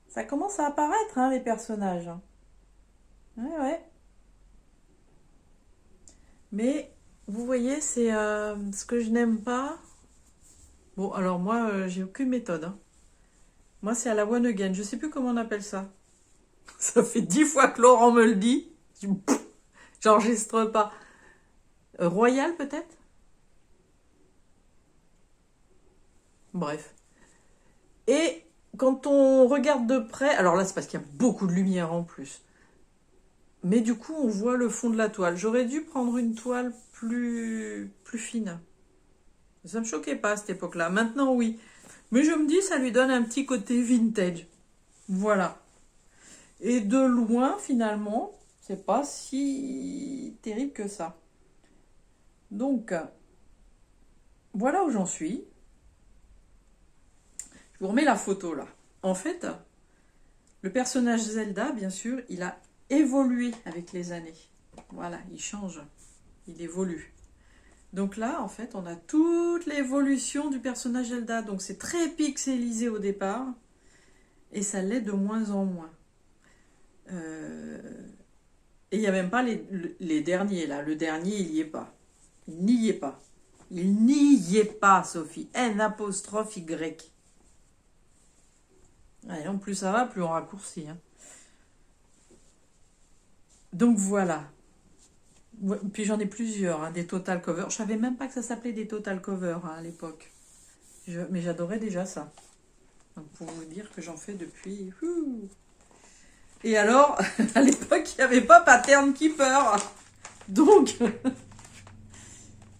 S1: Ça commence à apparaître, hein, les personnages. Ouais, ouais. Mais, vous voyez, c'est ce que je n'aime pas. Bon, alors moi, j'ai aucune méthode. Hein. Moi, c'est à la one again. Je sais plus comment on appelle ça. Ça fait 10 fois que Laurent me le dit. J'enregistre pas. Royal, peut-être? Bref. Et quand on regarde de près, alors là c'est parce qu'il y a beaucoup de lumière en plus, mais du coup on voit le fond de la toile. J'aurais dû prendre une toile plus fine. Ça me choquait pas à cette époque-là. Maintenant oui. Mais je me dis ça lui donne un petit côté vintage. Voilà. Et de loin finalement, c'est pas si terrible que ça. Donc, voilà où j'en suis. Je vous remets la photo là. En fait, le personnage Zelda, bien sûr, il a évolué avec les années. Voilà, il change, il évolue. Donc là, en fait, on a toute l'évolution du personnage Zelda. Donc c'est très pixelisé au départ, et ça l'est de moins en moins. Et il n'y a même pas les derniers, là. Le dernier, il n'y est pas. Il n'y est pas. Il n'y est pas, Sophie. N''Y. Ouais, en plus ça va, plus on raccourcit. Hein. Donc voilà. Ouais, puis j'en ai plusieurs, hein, des total covers. Je savais même pas que ça s'appelait des total covers hein, à l'époque. Mais j'adorais déjà ça. Donc pour vous dire que j'en fais depuis... Et alors, à l'époque, il n'y avait pas Pattern Keeper. Donc,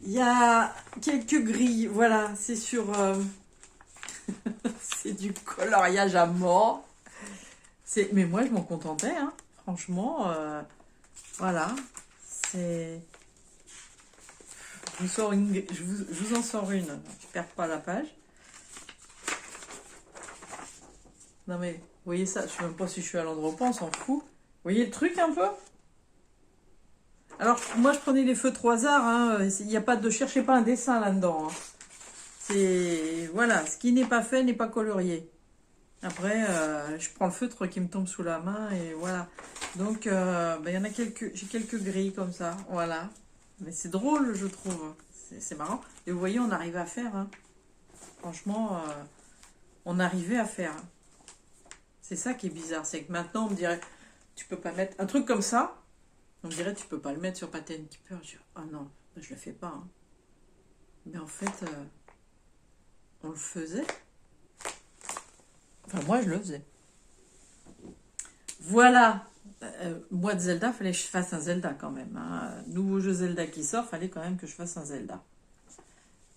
S1: il y a quelques grilles. Voilà, c'est sur... c'est du coloriage à mort. Mais moi, je m'en contentais. Hein. Franchement, voilà. C'est... Je vous en sors une. Je perds pas la page. Non mais, vous voyez ça, je ne sais même pas si je suis à l'endroit ou pas, on s'en fout. Vous voyez le truc un peu? Alors, moi je prenais les feutres au hasard, hein. Il n'y a pas de... Cherchez pas un dessin là-dedans. Hein. C'est... Voilà, ce qui n'est pas fait n'est pas colorié. Après, je prends le feutre qui me tombe sous la main et voilà. Donc, il y en a quelques... J'ai quelques grilles comme ça, voilà. Mais c'est drôle, je trouve. C'est marrant. Et vous voyez, on arrivait à faire. Hein. Franchement, on arrivait à faire. C'est ça qui est bizarre. C'est que maintenant, on me dirait, tu peux pas mettre un truc comme ça. On me dirait, tu peux pas le mettre sur Pattern Keeper. Je dis, ah non, je le fais pas. Hein. Mais en fait, on le faisait. Enfin, moi, je le faisais. Voilà. Moi, de Zelda, fallait que je fasse un Zelda quand même. Hein. Nouveau jeu Zelda qui sort, fallait quand même que je fasse un Zelda.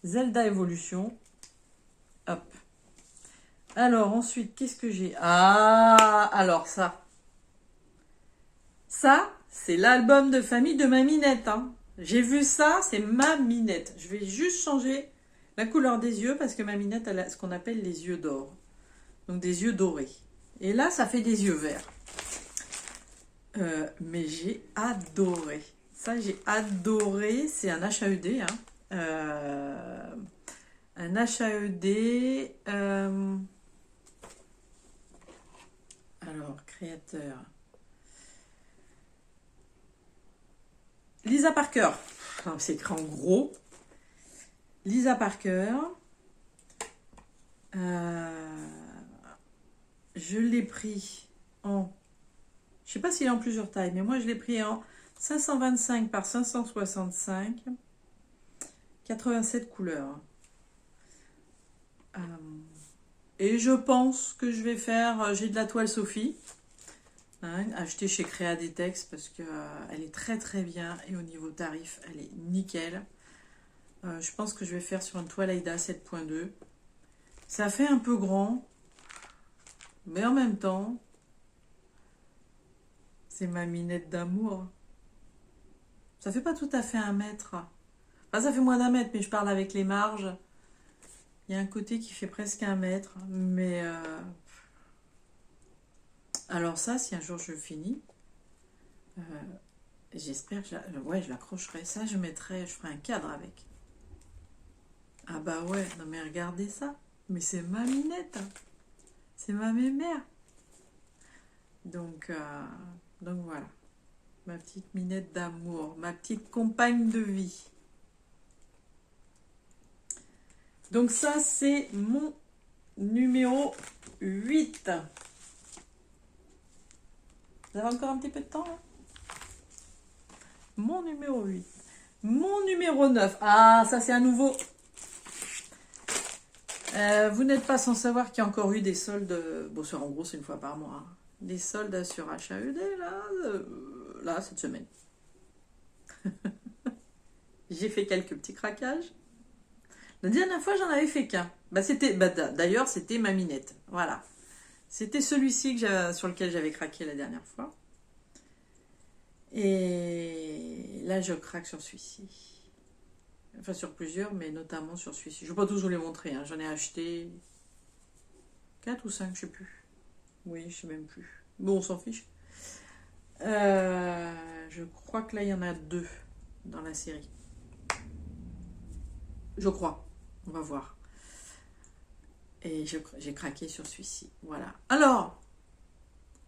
S1: Zelda Evolution. Hop. Alors, ensuite, qu'est-ce que j'ai? Ah, alors ça. Ça, c'est l'album de famille de ma Minette. Hein. J'ai vu ça, c'est ma Minette. Je vais juste changer la couleur des yeux parce que ma Minette, elle a ce qu'on appelle les yeux d'or. Donc des yeux dorés. Et là, ça fait des yeux verts. Mais j'ai adoré. Ça, j'ai adoré. C'est un HAED. Hein. Un HAED. Alors, créateur. Lisa Parker. C'est écrit en gros. Lisa Parker. Je l'ai pris en... Je sais pas s'il est en plusieurs tailles, mais moi je l'ai pris en 525 par 565. 87 couleurs. Et je pense que je vais faire... J'ai de la toile Sophie. Hein, achetée chez Créadetex parce qu'elle est très très bien. Et au niveau tarif, elle est nickel. Je pense que je vais faire sur une toile Aida 7.2. Ça fait un peu grand. Mais en même temps, c'est ma Minette d'amour. Ça fait pas tout à fait 1 mètre. Enfin, ça fait moins d'1 mètre, mais je parle avec les marges. Il y a un côté qui fait presque 1 mètre. Mais alors ça, si un jour je finis, j'espère que je l'accrocherai. Ça, je ferai un cadre avec. Ah bah ouais, non mais regardez ça. Mais c'est ma Minette. C'est ma mémère. Donc voilà. Ma petite Minette d'amour. Ma petite compagne de vie. Donc ça, c'est mon numéro 8. Vous avez encore un petit peu de temps, là? Mon numéro 8. Mon numéro 9. Ah, ça, c'est un nouveau. Vous n'êtes pas sans savoir qu'il y a encore eu des soldes. Bon, en gros, c'est une fois par mois. Hein. Des soldes sur HAED, là, cette semaine. J'ai fait quelques petits craquages. La dernière fois, j'en avais fait qu'un. D'ailleurs, c'était ma Minette. Voilà. C'était celui-ci sur lequel j'avais craqué la dernière fois. Et là, je craque sur celui-ci. Enfin, sur plusieurs, mais notamment sur celui-ci. Je ne vais pas tous vous les montrer. Hein. J'en ai acheté 4 ou 5, je ne sais plus. Oui, je ne sais même plus. Bon, on s'en fiche. Je crois que là, il y en a 2 dans la série. Je crois. On va voir. Et j'ai craqué sur celui-ci. Voilà. Alors,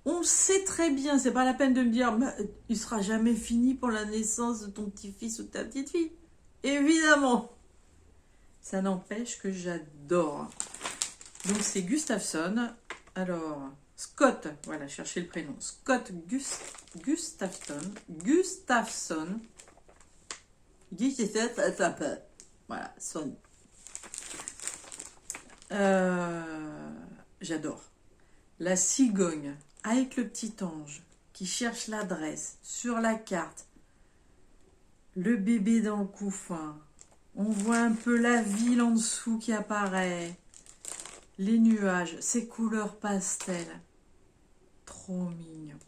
S1: on sait très bien, c'est pas la peine de me dire, il sera jamais fini pour la naissance de ton petit-fils ou de ta petite-fille. Évidemment. Ça n'empêche que j'adore. Donc, c'est Gustafsson. Alors, Scott, voilà, cherchez le prénom. Scott Gustafsson. Il dit c'est ça peut. Voilà, sonne. J'adore. La cigogne avec le petit ange qui cherche l'adresse sur la carte. Le bébé dans le couffin. On voit un peu la ville en dessous qui apparaît. Les nuages, ces couleurs pastel. Trop mignon.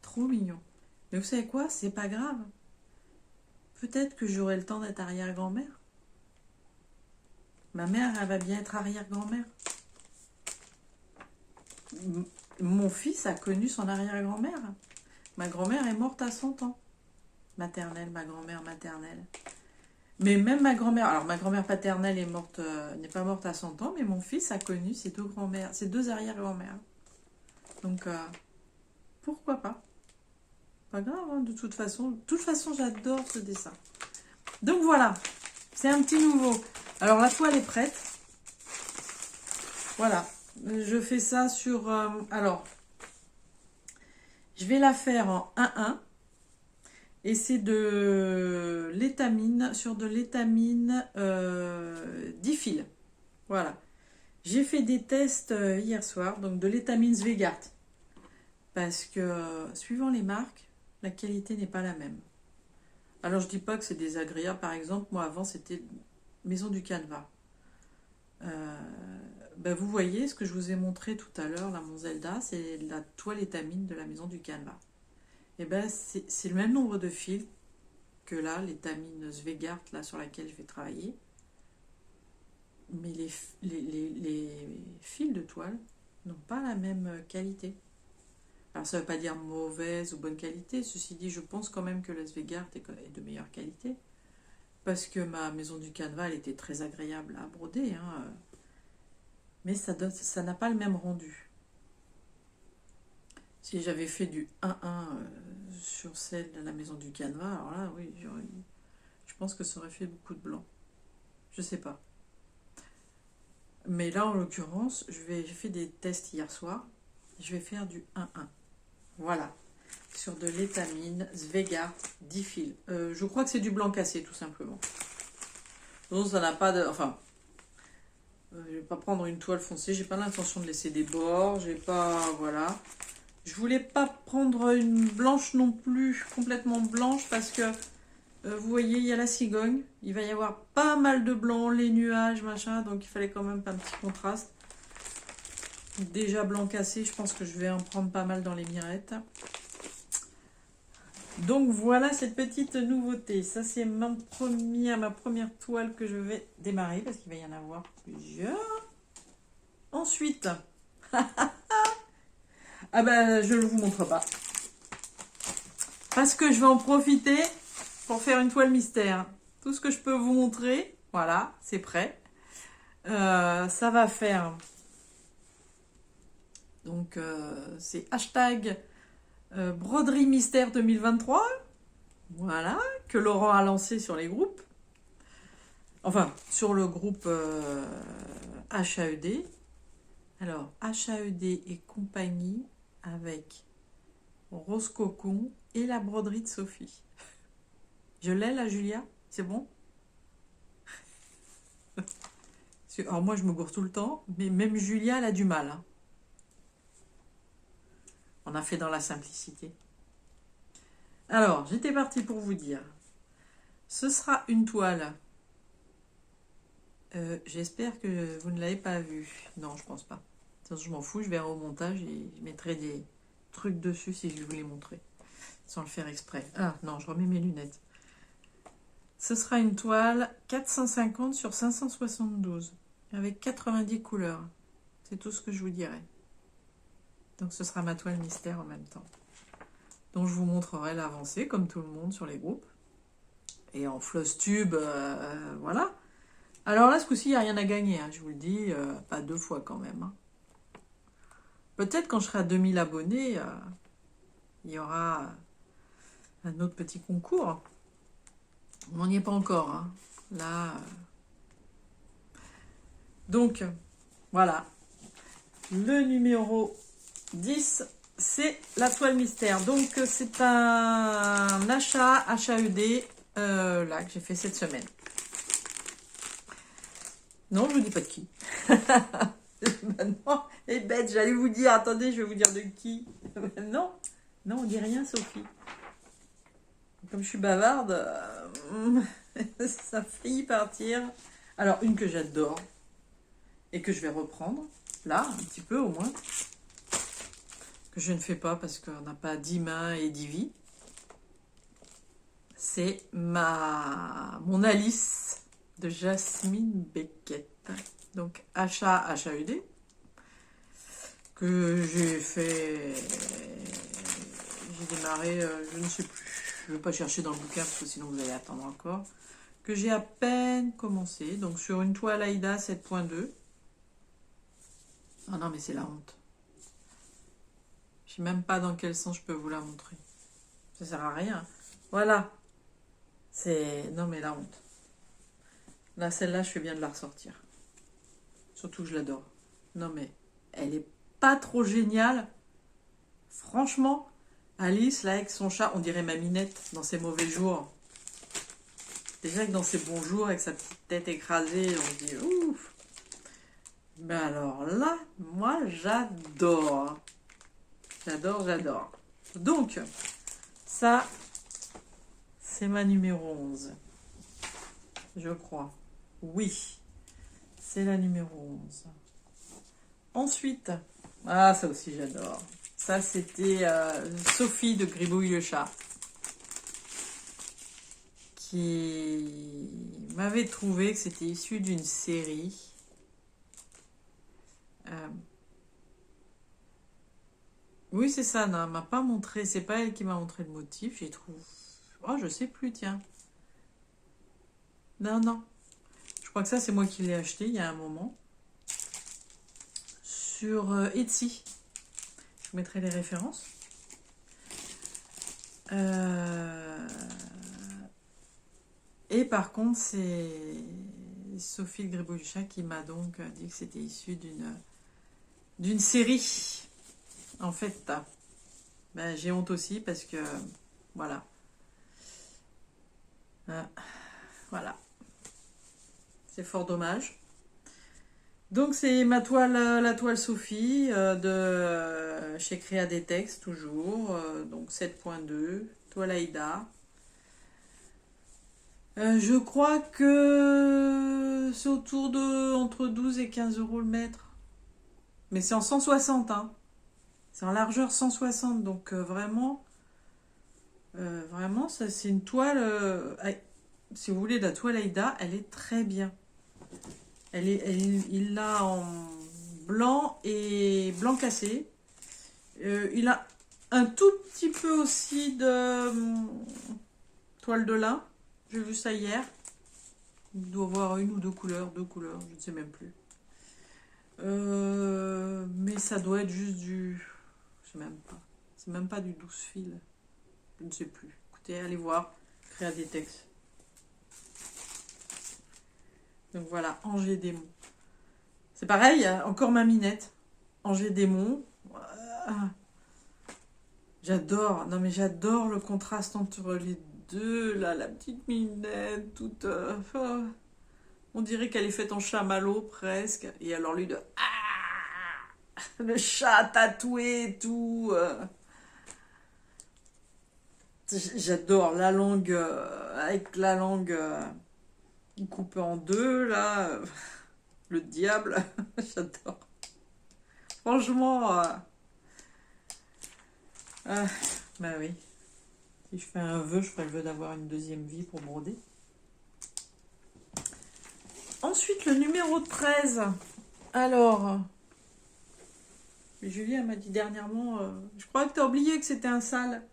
S1: Trop mignon. Mais vous savez quoi? C'est pas grave. Peut-être que j'aurai le temps d'être arrière-grand-mère. Ma mère, elle va bien être arrière-grand-mère. Mon fils a connu son arrière-grand-mère. Ma grand-mère est morte à 100 ans. Maternelle, ma grand-mère maternelle. Mais même ma grand-mère, alors ma grand-mère paternelle est morte, n'est pas morte à 100 ans, mais mon fils a connu ses deux grand-mères, ses deux arrière-grand-mères. Donc, pourquoi pas? Pas grave, hein, de toute façon. De toute façon, j'adore ce dessin. Donc voilà, c'est un petit nouveau. Alors la toile est prête. Voilà, je fais ça sur... alors, je vais la faire en 1-1. Et c'est de l'étamine, sur de l'étamine 10 fils. Voilà. J'ai fait des tests hier soir, donc de l'étamine Svegart. Parce que, suivant les marques, la qualité n'est pas la même. Alors, je dis pas que c'est désagréable. Par exemple, moi, avant, c'était Maison du Canevas. Vous voyez, ce que je vous ai montré tout à l'heure, là, mon Zelda, c'est la toile étamine de la Maison du Canevas. Et c'est le même nombre de fils que là, l'étamine Svegart, là, sur laquelle je vais travailler. Mais les fils de toile n'ont pas la même qualité. Alors, ça ne veut pas dire mauvaise ou bonne qualité. Ceci dit, je pense quand même que la Svegart est de meilleure qualité. Parce que ma Maison du Canevas, elle était très agréable à broder. Hein. Mais ça n'a pas le même rendu. Si j'avais fait du 1-1 sur celle de la Maison du Canevas, alors là, oui, je pense que ça aurait fait beaucoup de blanc. Je sais pas. Mais là, en l'occurrence, j'ai fait des tests hier soir. Je vais faire du 1-1. Voilà. Sur de l'étamine Svegart 10 fils. Je crois que c'est du blanc cassé, tout simplement. Donc, ça n'a pas de... Enfin, je vais pas prendre une toile foncée. J'ai pas l'intention de laisser des bords. J'ai pas... Voilà. Je voulais pas prendre une blanche non plus, complètement blanche, parce que vous voyez, il y a la cigogne. Il va y avoir pas mal de blanc, les nuages, machin, donc il fallait quand même un petit contraste. Déjà blanc cassé, je pense que je vais en prendre pas mal dans les mirettes. Donc voilà cette petite nouveauté. Ça, c'est ma première toile que je vais démarrer, parce qu'il va y en avoir plusieurs. Ensuite... Ah je ne vous montre pas. Parce que je vais en profiter pour faire une toile mystère. Tout ce que je peux vous montrer, voilà, c'est prêt. Ça va faire... Donc, c'est hashtag broderie mystère 2023. Voilà, que Laurent a lancé sur les groupes. Enfin, sur le groupe HAED. Alors, HAED et compagnie avec Rose Cocon et la broderie de Sophie. Je l'ai, la Julia? C'est bon? Alors moi, je me gourre tout le temps, mais même Julia, elle a du mal. Hein. On a fait dans la simplicité. Alors, j'étais partie pour vous dire. Ce sera une toile. J'espère que vous ne l'avez pas vue. Non, je pense pas. Je m'en fous, je verrai au montage et je mettrai des trucs dessus si je vous les montrer. Sans le faire exprès. Ah non, je remets mes lunettes. Ce sera une toile 450 sur 572. Avec 90 couleurs. C'est tout ce que je vous dirai. Donc ce sera ma toile mystère en même temps. Donc je vous montrerai l'avancée comme tout le monde sur les groupes. Et en floss tube, voilà. Alors là, ce coup-ci, il n'y a rien à gagner. Hein, je vous le dis, pas deux fois quand même. Hein. Peut-être quand je serai à 2000 abonnés, il y aura un autre petit concours. On n'y est pas encore. Hein. Là. Donc, voilà. Le numéro 10, c'est la toile mystère. Donc, c'est un achat HAED là que j'ai fait cette semaine. Non, je vous dis pas de qui. Bah non, et bête, j'allais vous dire, attendez, je vais vous dire de qui. Non, non, on dit rien, Sophie. Comme je suis bavarde, ça a failli partir. Alors, une que j'adore et que je vais reprendre, là, un petit peu au moins, que je ne fais pas parce qu'on n'a pas 10 mains et 10 vies. C'est mon Alice de Jasmine Beckett. Donc, H-A-H-A-U-D. Que j'ai fait. J'ai démarré, je ne sais plus. Je ne vais pas chercher dans le bouquin parce que sinon vous allez attendre encore. Que j'ai à peine commencé. Donc, sur une toile Aïda 7.2. Ah non, mais c'est la honte. Je ne sais même pas dans quel sens je peux vous la montrer. Ça sert à rien. Voilà. C'est... Non, mais la honte. Là, celle-là, je fais bien de la ressortir. Surtout que je l'adore. Non, mais elle est pas trop géniale. Franchement, Alice, là, avec son chat, on dirait ma Minette dans ses mauvais jours. Déjà que dans ses bons jours, avec sa petite tête écrasée, on se dit ouf. Mais alors là, moi, j'adore. J'adore, j'adore. Donc, ça, c'est ma numéro 11. Je crois. Oui, c'est la numéro 11. Ensuite, ah, ça aussi, j'adore. Ça, c'était Sophie de Gribouille le chat. Qui m'avait trouvé que c'était issu d'une série. Oui, c'est ça, non, elle m'a pas montré, c'est pas elle qui m'a montré le motif, j'ai trouvé. Oh, je sais plus, tiens. Non, non. Je crois que ça, c'est moi qui l'ai acheté il y a un moment. Sur Etsy. Je vous mettrai les références. Et par contre, c'est Sophie de Gribouille-le-Chat qui m'a donc dit que c'était issu d'une série. En fait, ben, j'ai honte aussi parce que, voilà. Voilà. C'est fort dommage. Donc, c'est ma toile, la toile Sophie de chez Créa des Textes, toujours. Donc, 7.2, toile Aïda. Je crois que c'est autour de entre 12 et 15 euros le mètre. Mais c'est en 160, hein. C'est en largeur 160, donc vraiment, ça c'est une toile. Si vous voulez de la toile Aïda, elle est très bien. Il l'a en blanc et blanc cassé. Il a un tout petit peu aussi de toile de lin. J'ai vu ça hier. Il doit avoir une ou deux couleurs, je ne sais même plus. Mais ça doit être juste du... Je sais même pas. C'est même pas du 12 fils. Je ne sais plus. Écoutez, allez voir. Créa des textes. Donc voilà, Angers Démon. C'est pareil, encore ma Minette. Angers Démon. J'adore. Non mais j'adore le contraste entre les deux. Là, la petite Minette, toute... on dirait qu'elle est faite en chamallow presque. Et alors lui de... le chat tatoué et tout. J'adore la langue, avec la langue coupée en deux, là. Le diable. J'adore. Franchement, bah oui. Si je fais un vœu, je ferai le vœu d'avoir une deuxième vie pour broder. Ensuite, le numéro 13. Alors, Julie, elle m'a dit dernièrement, je crois que tu as oublié que c'était un sale.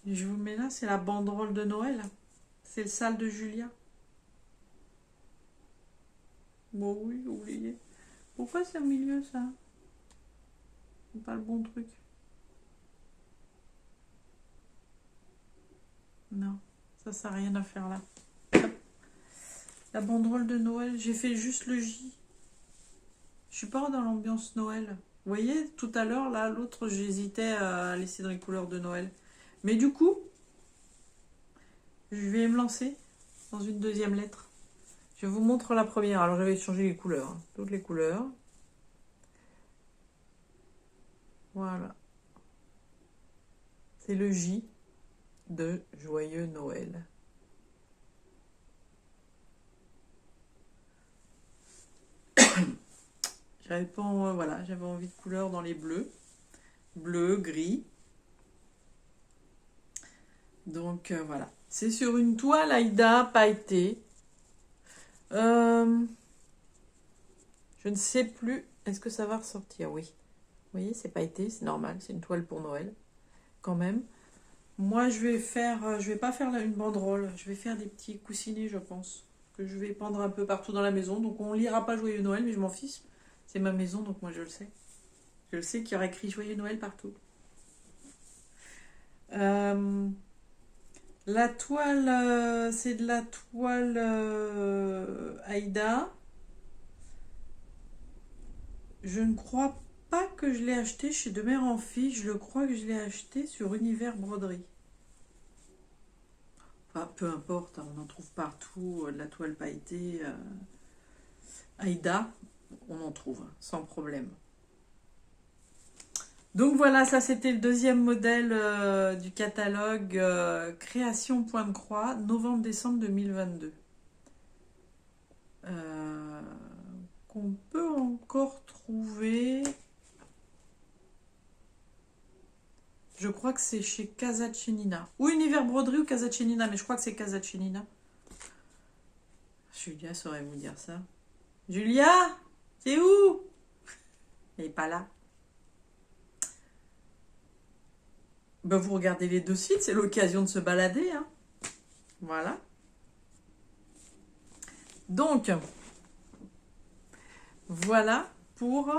S1: Et je vous mets là, c'est la banderole de Noël. C'est le sale de Julia. Bon oui, oublié. Pourquoi c'est au milieu ça? C'est pas le bon truc. Non, ça n'a rien à faire là. La banderole de Noël, j'ai fait juste le J. Je suis pas dans l'ambiance Noël. Vous voyez, tout à l'heure, là, l'autre, j'hésitais à laisser dans les couleurs de Noël. Mais du coup, Je vais me lancer dans une deuxième lettre. Je vous montre la première. Alors, j'avais changé les couleurs, hein, toutes les couleurs. Voilà. C'est le J de Joyeux Noël. J'avais pas, voilà, j'avais envie de couleurs dans les bleus. Bleu, gris. Donc, voilà. C'est sur une toile Aïda pailletée. Je ne sais plus. Est-ce que ça va ressortir? Oui. Vous voyez, c'est pailleté, c'est normal. C'est une toile pour Noël, quand même. Moi, je vais pas faire une banderole. Je vais faire des petits coussinets, je pense, que je vais pendre un peu partout dans la maison. Donc, on lira pas Joyeux Noël, mais je m'en fiche. C'est ma maison, donc moi, je le sais. Je le sais qu'il y aura écrit Joyeux Noël partout. La toile, c'est de la toile Aïda. Je ne crois pas que je l'ai acheté chez De Mère en Fille. Je le crois que je l'ai acheté sur Univers Broderie. Enfin, peu importe, hein, on en trouve partout. De la toile pailletée. Aïda, on en trouve, hein, sans problème. Donc voilà, ça c'était le deuxième modèle du catalogue Création Point de Croix, novembre-décembre 2022. Qu'on peut encore trouver. Je crois que c'est chez Casa Cenina. Ou Univers Broderie ou Casa Cenina, mais je crois que c'est Casa Cenina. Julia saurait vous dire ça. Julia, c'est où? Elle n'est pas là. Ben, vous regardez les deux sites, c'est l'occasion de se balader. Hein. Voilà. Donc, voilà pour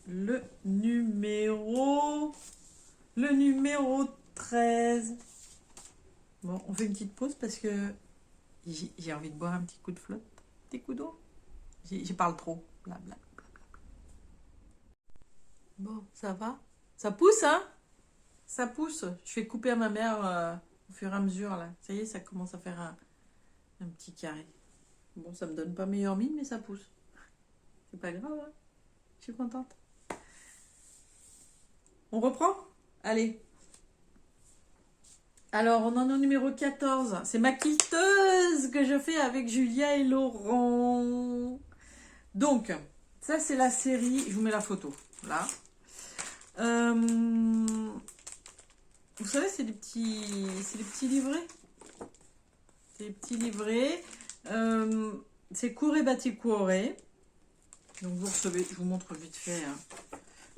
S1: le numéro 13. Bon, on fait une petite pause parce que j'ai envie de boire un petit coup de flotte, un petit coup d'eau. J'y parle trop. Blabla. Bon, ça va? Ça pousse, hein? Ça pousse. Je fais couper à ma mère au fur et à mesure, là. Ça y est, ça commence à faire un petit carré. Bon, ça me donne pas meilleure mine, mais ça pousse. C'est pas grave, hein? Je suis contente. On reprend? Allez. Alors, on en est au numéro 14. C'est ma quitteuse que je fais avec Julia et Laurent. Donc, ça, c'est la série. Je vous mets la photo, là. Vous savez, c'est des petits livrets. C'est des petits livrets. C'est Cuore Battikuore. Donc, vous recevez, je vous montre vite fait. Hein.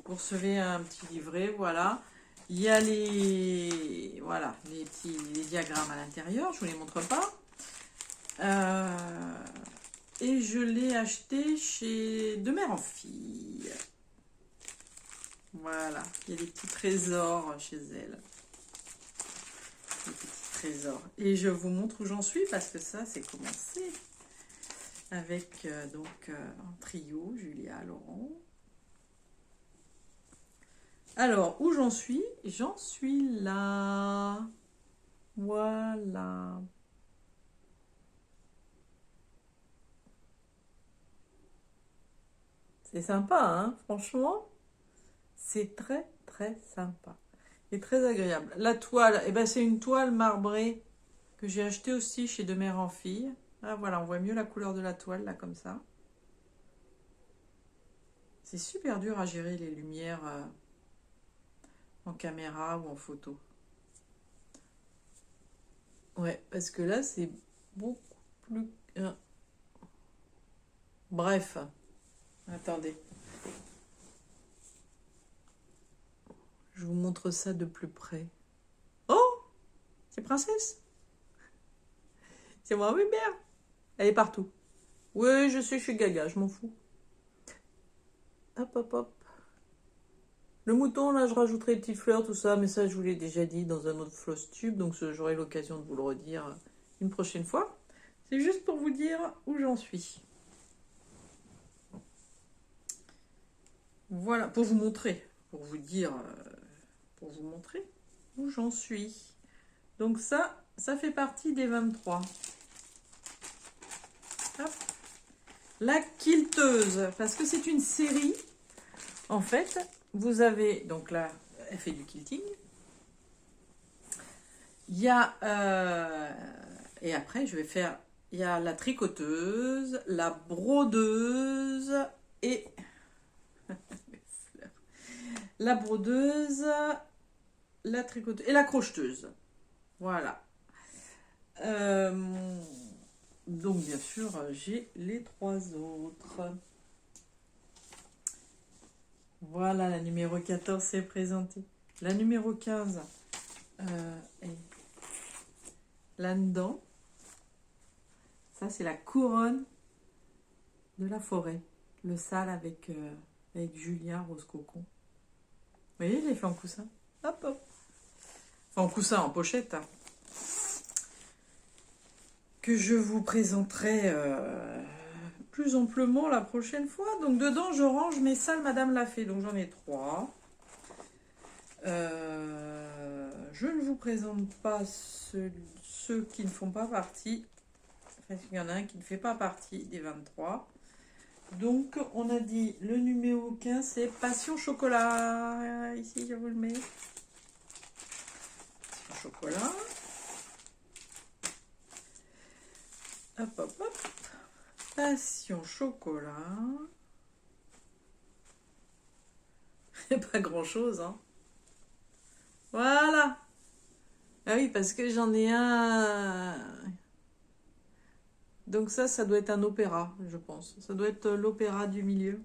S1: Vous recevez un petit livret, voilà. Il y a les diagrammes à l'intérieur. Je vous les montre pas. Et je l'ai acheté chez De Mère en Fille. Voilà, il y a des petits trésors chez elle. Des petits trésors. Et je vous montre où j'en suis parce que ça, c'est commencé avec un trio, Julia, Laurent. Alors, où j'en suis? J'en suis là. Voilà. C'est sympa, hein, franchement. C'est très, très sympa. Et très agréable. La toile, eh ben, c'est une toile marbrée que j'ai achetée aussi chez De Mère en Fille. Ah, voilà, on voit mieux la couleur de la toile, là, comme ça. C'est super dur à gérer les lumières en caméra ou en photo. Ouais, parce que là, c'est beaucoup plus... Bref, attendez. Je vous montre ça de plus près. Oh, c'est Princesse. C'est moi, oui, mère. Elle est partout. Oui, je suis gaga, je m'en fous. Hop, hop, hop. Le mouton, là, je rajouterai des petites fleurs, tout ça, mais ça, je vous l'ai déjà dit dans un autre floss tube, donc j'aurai l'occasion de vous le redire une prochaine fois. C'est juste pour vous dire où j'en suis. Voilà, pour vous montrer, pour vous dire, pour vous montrer où j'en suis. Donc ça fait partie des 23. Hop. La quilteuse, parce que c'est une série. En fait, vous avez, donc là, elle fait du quilting. Il y a, et après je vais faire, il y a la tricoteuse, la brodeuse et la brodeuse, la tricoteuse et la crocheteuse. Voilà. Donc bien sûr, j'ai les 3 autres. Voilà, la numéro 14 s'est présentée. La numéro 15 est là-dedans. Ça, c'est la couronne de la forêt. Le sale avec Julia Rose Cocon. Vous voyez, j'ai fait en coussin. Hop, hop. Enfin, en coussin, en pochette. Hein. Que je vous présenterai plus amplement la prochaine fois. Donc, dedans, je range mes salles Madame l'a fait. Donc, j'en ai 3. Je ne vous présente pas ceux qui ne font pas partie. Enfin, il y en a un qui ne fait pas partie des 23. Donc, on a dit le numéro 15, c'est Passion Chocolat. Ici, je vous le mets. Passion Chocolat. Hop, hop, hop. Passion Chocolat. Pas grand-chose, hein. Voilà. Ah oui, parce que j'en ai un... Donc ça doit être un opéra, je pense. Ça doit être l'opéra du milieu.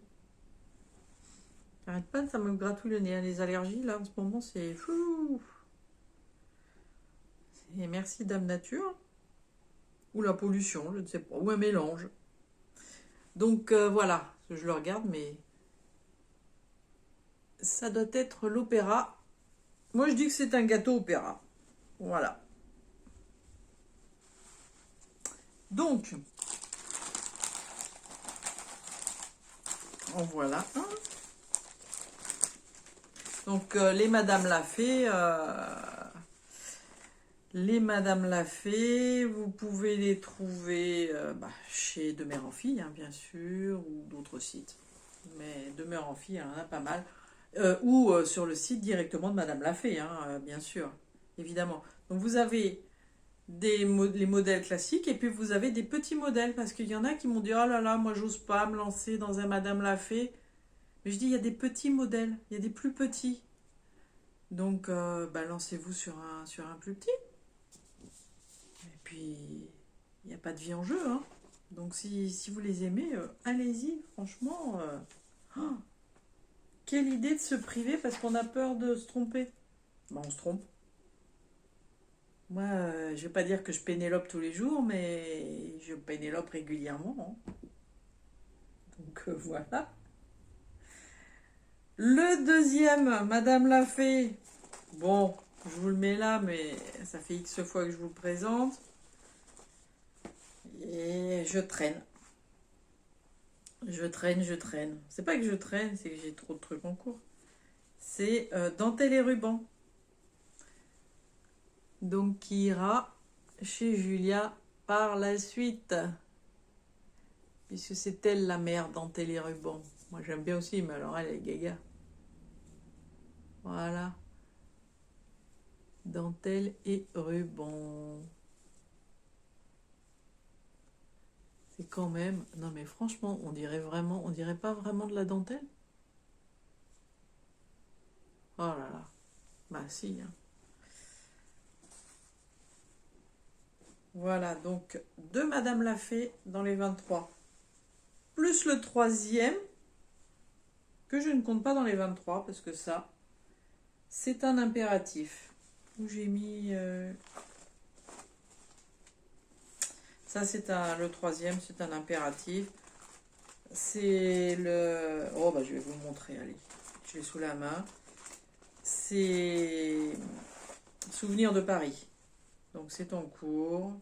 S1: J'arrête pas, ça me gratouille le nez. Les allergies, là, en ce moment, c'est fou. Et merci Dame Nature. Ou la pollution, je ne sais pas. Ou un mélange. Donc voilà, je le regarde, mais... Ça doit être l'opéra. Moi, je dis que c'est un gâteau opéra. Voilà. Donc... En voilà un. Donc les Madame l'a fait, vous pouvez les trouver chez De Mère en Fille, hein, bien sûr, ou d'autres sites. Mais De Mère en Fille, il y en a pas mal. Ou sur le site directement de Madame l'a fait, hein, bien sûr, évidemment. Donc vous avez les modèles classiques et puis vous avez des petits modèles parce qu'il y en a qui m'ont dit oh là là, moi j'ose pas me lancer dans un Madame l'a fait. Mais je dis il y a des petits modèles, il y a des plus petits. Donc, lancez-vous sur un plus petit. Et puis, il n'y a pas de vie en jeu. Hein. Donc, si vous les aimez, allez-y. Franchement, oh, quelle idée de se priver parce qu'on a peur de se tromper. On se trompe. Moi, je ne vais pas dire que je pénélope tous les jours, mais je pénélope régulièrement. Hein. Donc, voilà. Le deuxième, Madame l'a fait. Bon, je vous le mets là, mais ça fait X fois que je vous le présente. Et je traîne. Je traîne. C'est pas que je traîne, c'est que j'ai trop de trucs en cours. C'est dentelle et ruban. Donc qui ira chez Julia par la suite. Puisque c'est elle la mère dentelle et ruban. Moi j'aime bien aussi, mais alors elle est gaga. Voilà. Dentelle et ruban. C'est quand même... Non mais franchement, on dirait pas vraiment de la dentelle. Oh là là. Bah si. Hein. Voilà, donc deux Madame l'a fait dans les 23. Plus le troisième, que je ne compte pas dans les 23, parce que ça, c'est un impératif. Où j'ai mis... Ça, le troisième, c'est un impératif. C'est le... Oh, je vais vous montrer, allez. Je l'ai sous la main. C'est Souvenir de Paris. Donc, c'est en cours.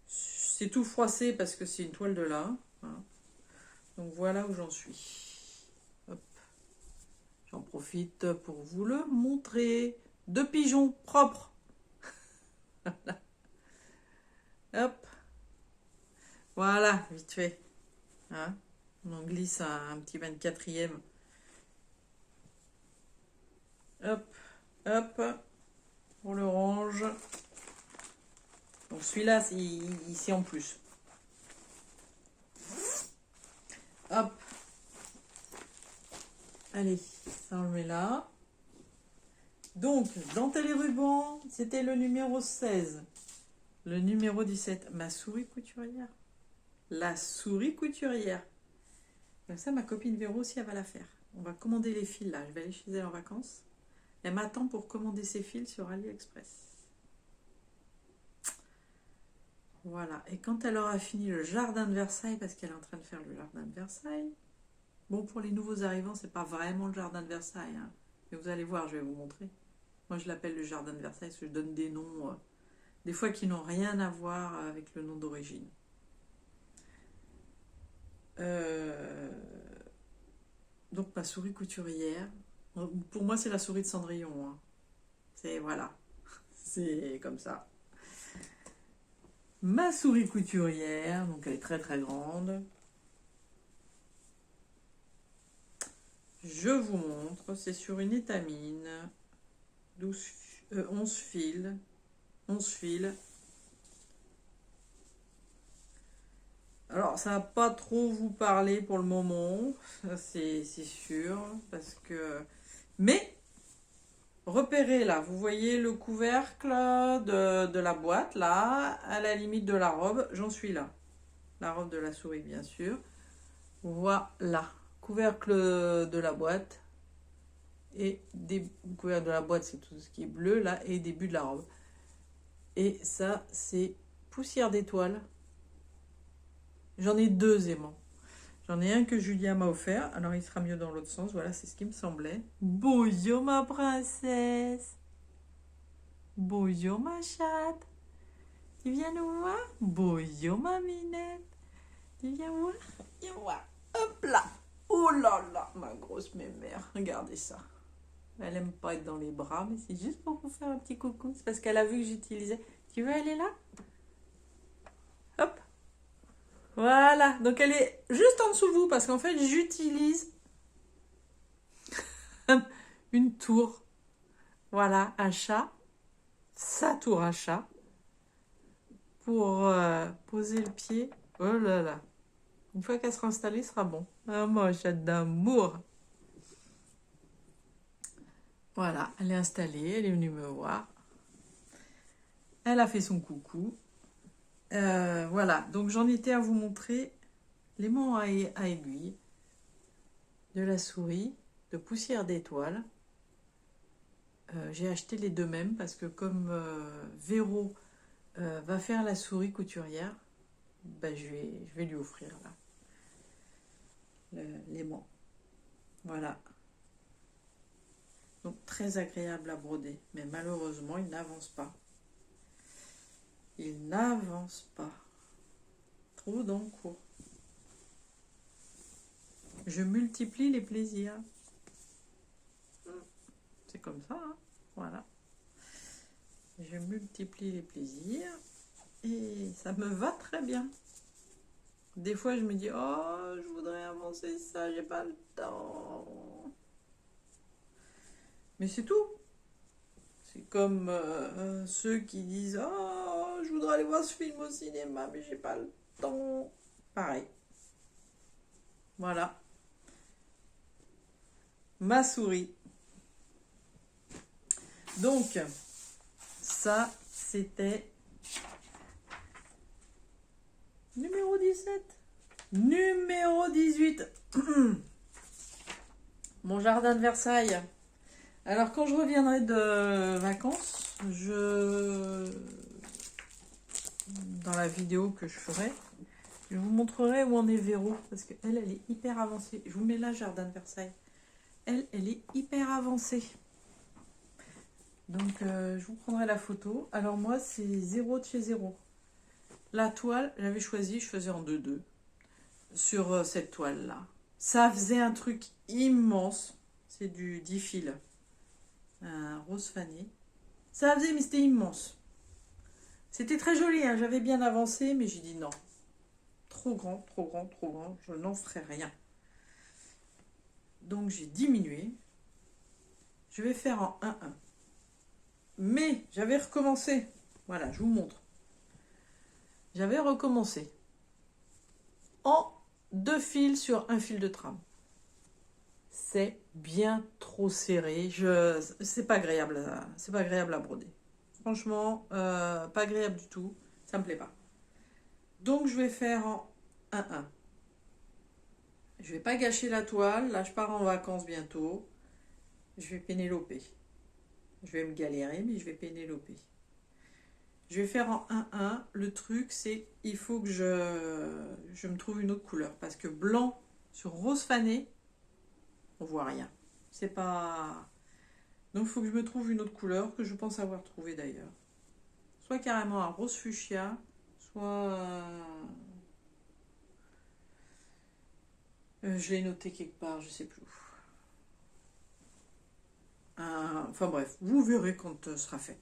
S1: C'est tout froissé parce que c'est une toile de lin. Hein. Donc, voilà où j'en suis. Hop. J'en profite pour vous le montrer. 2 pigeons propres. Hop. Voilà, vite fait. Hein, on en glisse un petit 24e. Hop, hop. On le range. Donc celui-là, c'est ici en plus. Hop. Allez, ça on le met là. Donc, dentelle et ruban, c'était le numéro 16. Le numéro 17, ma souris couturière. La souris couturière. Comme ça, ma copine Véro aussi, elle va la faire. On va commander les fils là. Je vais aller chez elle en vacances. Elle m'attend pour commander ses fils sur AliExpress. Voilà. Et quand elle aura fini le jardin de Versailles, parce qu'elle est en train de faire le jardin de Versailles. Bon, pour les nouveaux arrivants, c'est pas vraiment le jardin de Versailles. Hein. Mais vous allez voir, je vais vous montrer. Moi, je l'appelle le jardin de Versailles parce que je donne des noms, des fois qui n'ont rien à voir avec le nom d'origine. Donc, ma souris couturière. Pour moi, c'est la souris de Cendrillon. Hein. C'est, voilà. C'est comme ça. Ma souris couturière, donc elle est très très grande. Je vous montre, c'est sur une étamine. 11 fils. 11 fils. Alors, ça va pas trop vous parler pour le moment, c'est sûr, parce que... Mais, repérez là, vous voyez le couvercle de la boîte, là, à la limite de la robe, j'en suis là. La robe de la souris, bien sûr. Voilà, couvercle de la boîte. Et des couvercle de la boîte, c'est tout ce qui est bleu, là, et début de la robe. Et ça, c'est poussière d'étoile. J'en ai deux aimants. J'en ai un que Julien m'a offert. Alors, il sera mieux dans l'autre sens. Voilà, c'est ce qui me semblait. Bonjour, ma princesse. Bonjour, ma chatte. Tu viens nous voir? Bonjour, ma minette. Tu viens voir? Viens voir. Hop là. Oh là là, ma grosse mémère. Regardez ça. Elle aime pas être dans les bras, mais c'est juste pour vous faire un petit coucou. C'est parce qu'elle a vu que j'utilisais. Tu veux aller là? Hop. Voilà, donc elle est juste en dessous de vous parce qu'en fait j'utilise une tour. Voilà, à chat, sa tour à chat, pour poser le pied. Oh là là, une fois qu'elle sera installée, ce sera bon. Ah, moi, chat d'amour. Voilà, elle est installée, elle est venue me voir. Elle a fait son coucou. Voilà, donc j'en étais à vous montrer l'aimant à aiguille de la souris de poussière d'étoile. J'ai acheté les deux mêmes parce que comme Véro va faire la souris couturière, ben je vais lui offrir là l'aimant. Voilà. Donc très agréable à broder, mais malheureusement il n'avance pas. Il n'avance pas. Trop d'encre. Je multiplie les plaisirs. C'est comme ça, hein. Voilà. Je multiplie les plaisirs et ça me va très bien. Des fois, je me dis, oh, je voudrais avancer ça, j'ai pas le temps. Mais c'est tout. C'est comme ceux qui disent, oh, je voudrais aller voir ce film au cinéma, mais j'ai pas le temps. Pareil. Voilà. Ma souris. Donc, ça, c'était numéro 17. Numéro 18. Mon jardin de Versailles. Alors, quand je reviendrai de vacances, dans la vidéo que je ferai, je vous montrerai où en est Véro. Parce qu'elle, elle est hyper avancée. Je vous mets là, jardin de Versailles. Elle est hyper avancée. Donc, je vous prendrai la photo. Alors, moi, c'est 0 de chez 0. La toile, j'avais choisi, je faisais en 2-2 sur cette toile-là. Ça faisait un truc immense. C'est du 10 fils. Un rose fané. Ça faisait, mais c'était immense. C'était très joli, hein, j'avais bien avancé, mais j'ai dit non. Trop grand, trop grand, trop grand, je n'en ferai rien. Donc j'ai diminué. Je vais faire en 1-1. Mais j'avais recommencé. Voilà, je vous montre. J'avais recommencé. En 2 fils sur un fil de trame. C'est bien trop serré. C'est pas agréable, c'est pas agréable à broder. Franchement, pas agréable du tout. Ça me plaît pas. Donc je vais faire en 1-1. Je vais pas gâcher la toile. Là, je pars en vacances bientôt. Je vais pénéloper. Je vais me galérer, mais je vais pénéloper. Je vais faire en 1-1. Le truc, c'est il faut que je me trouve une autre couleur. Parce que blanc sur rose fané, on voit rien. C'est pas... Donc il faut que je me trouve une autre couleur que je pense avoir trouvé d'ailleurs. Soit carrément un rose fuchsia, soit... je l'ai noté quelque part, je sais plus où. Enfin bref, vous verrez quand ce sera fait.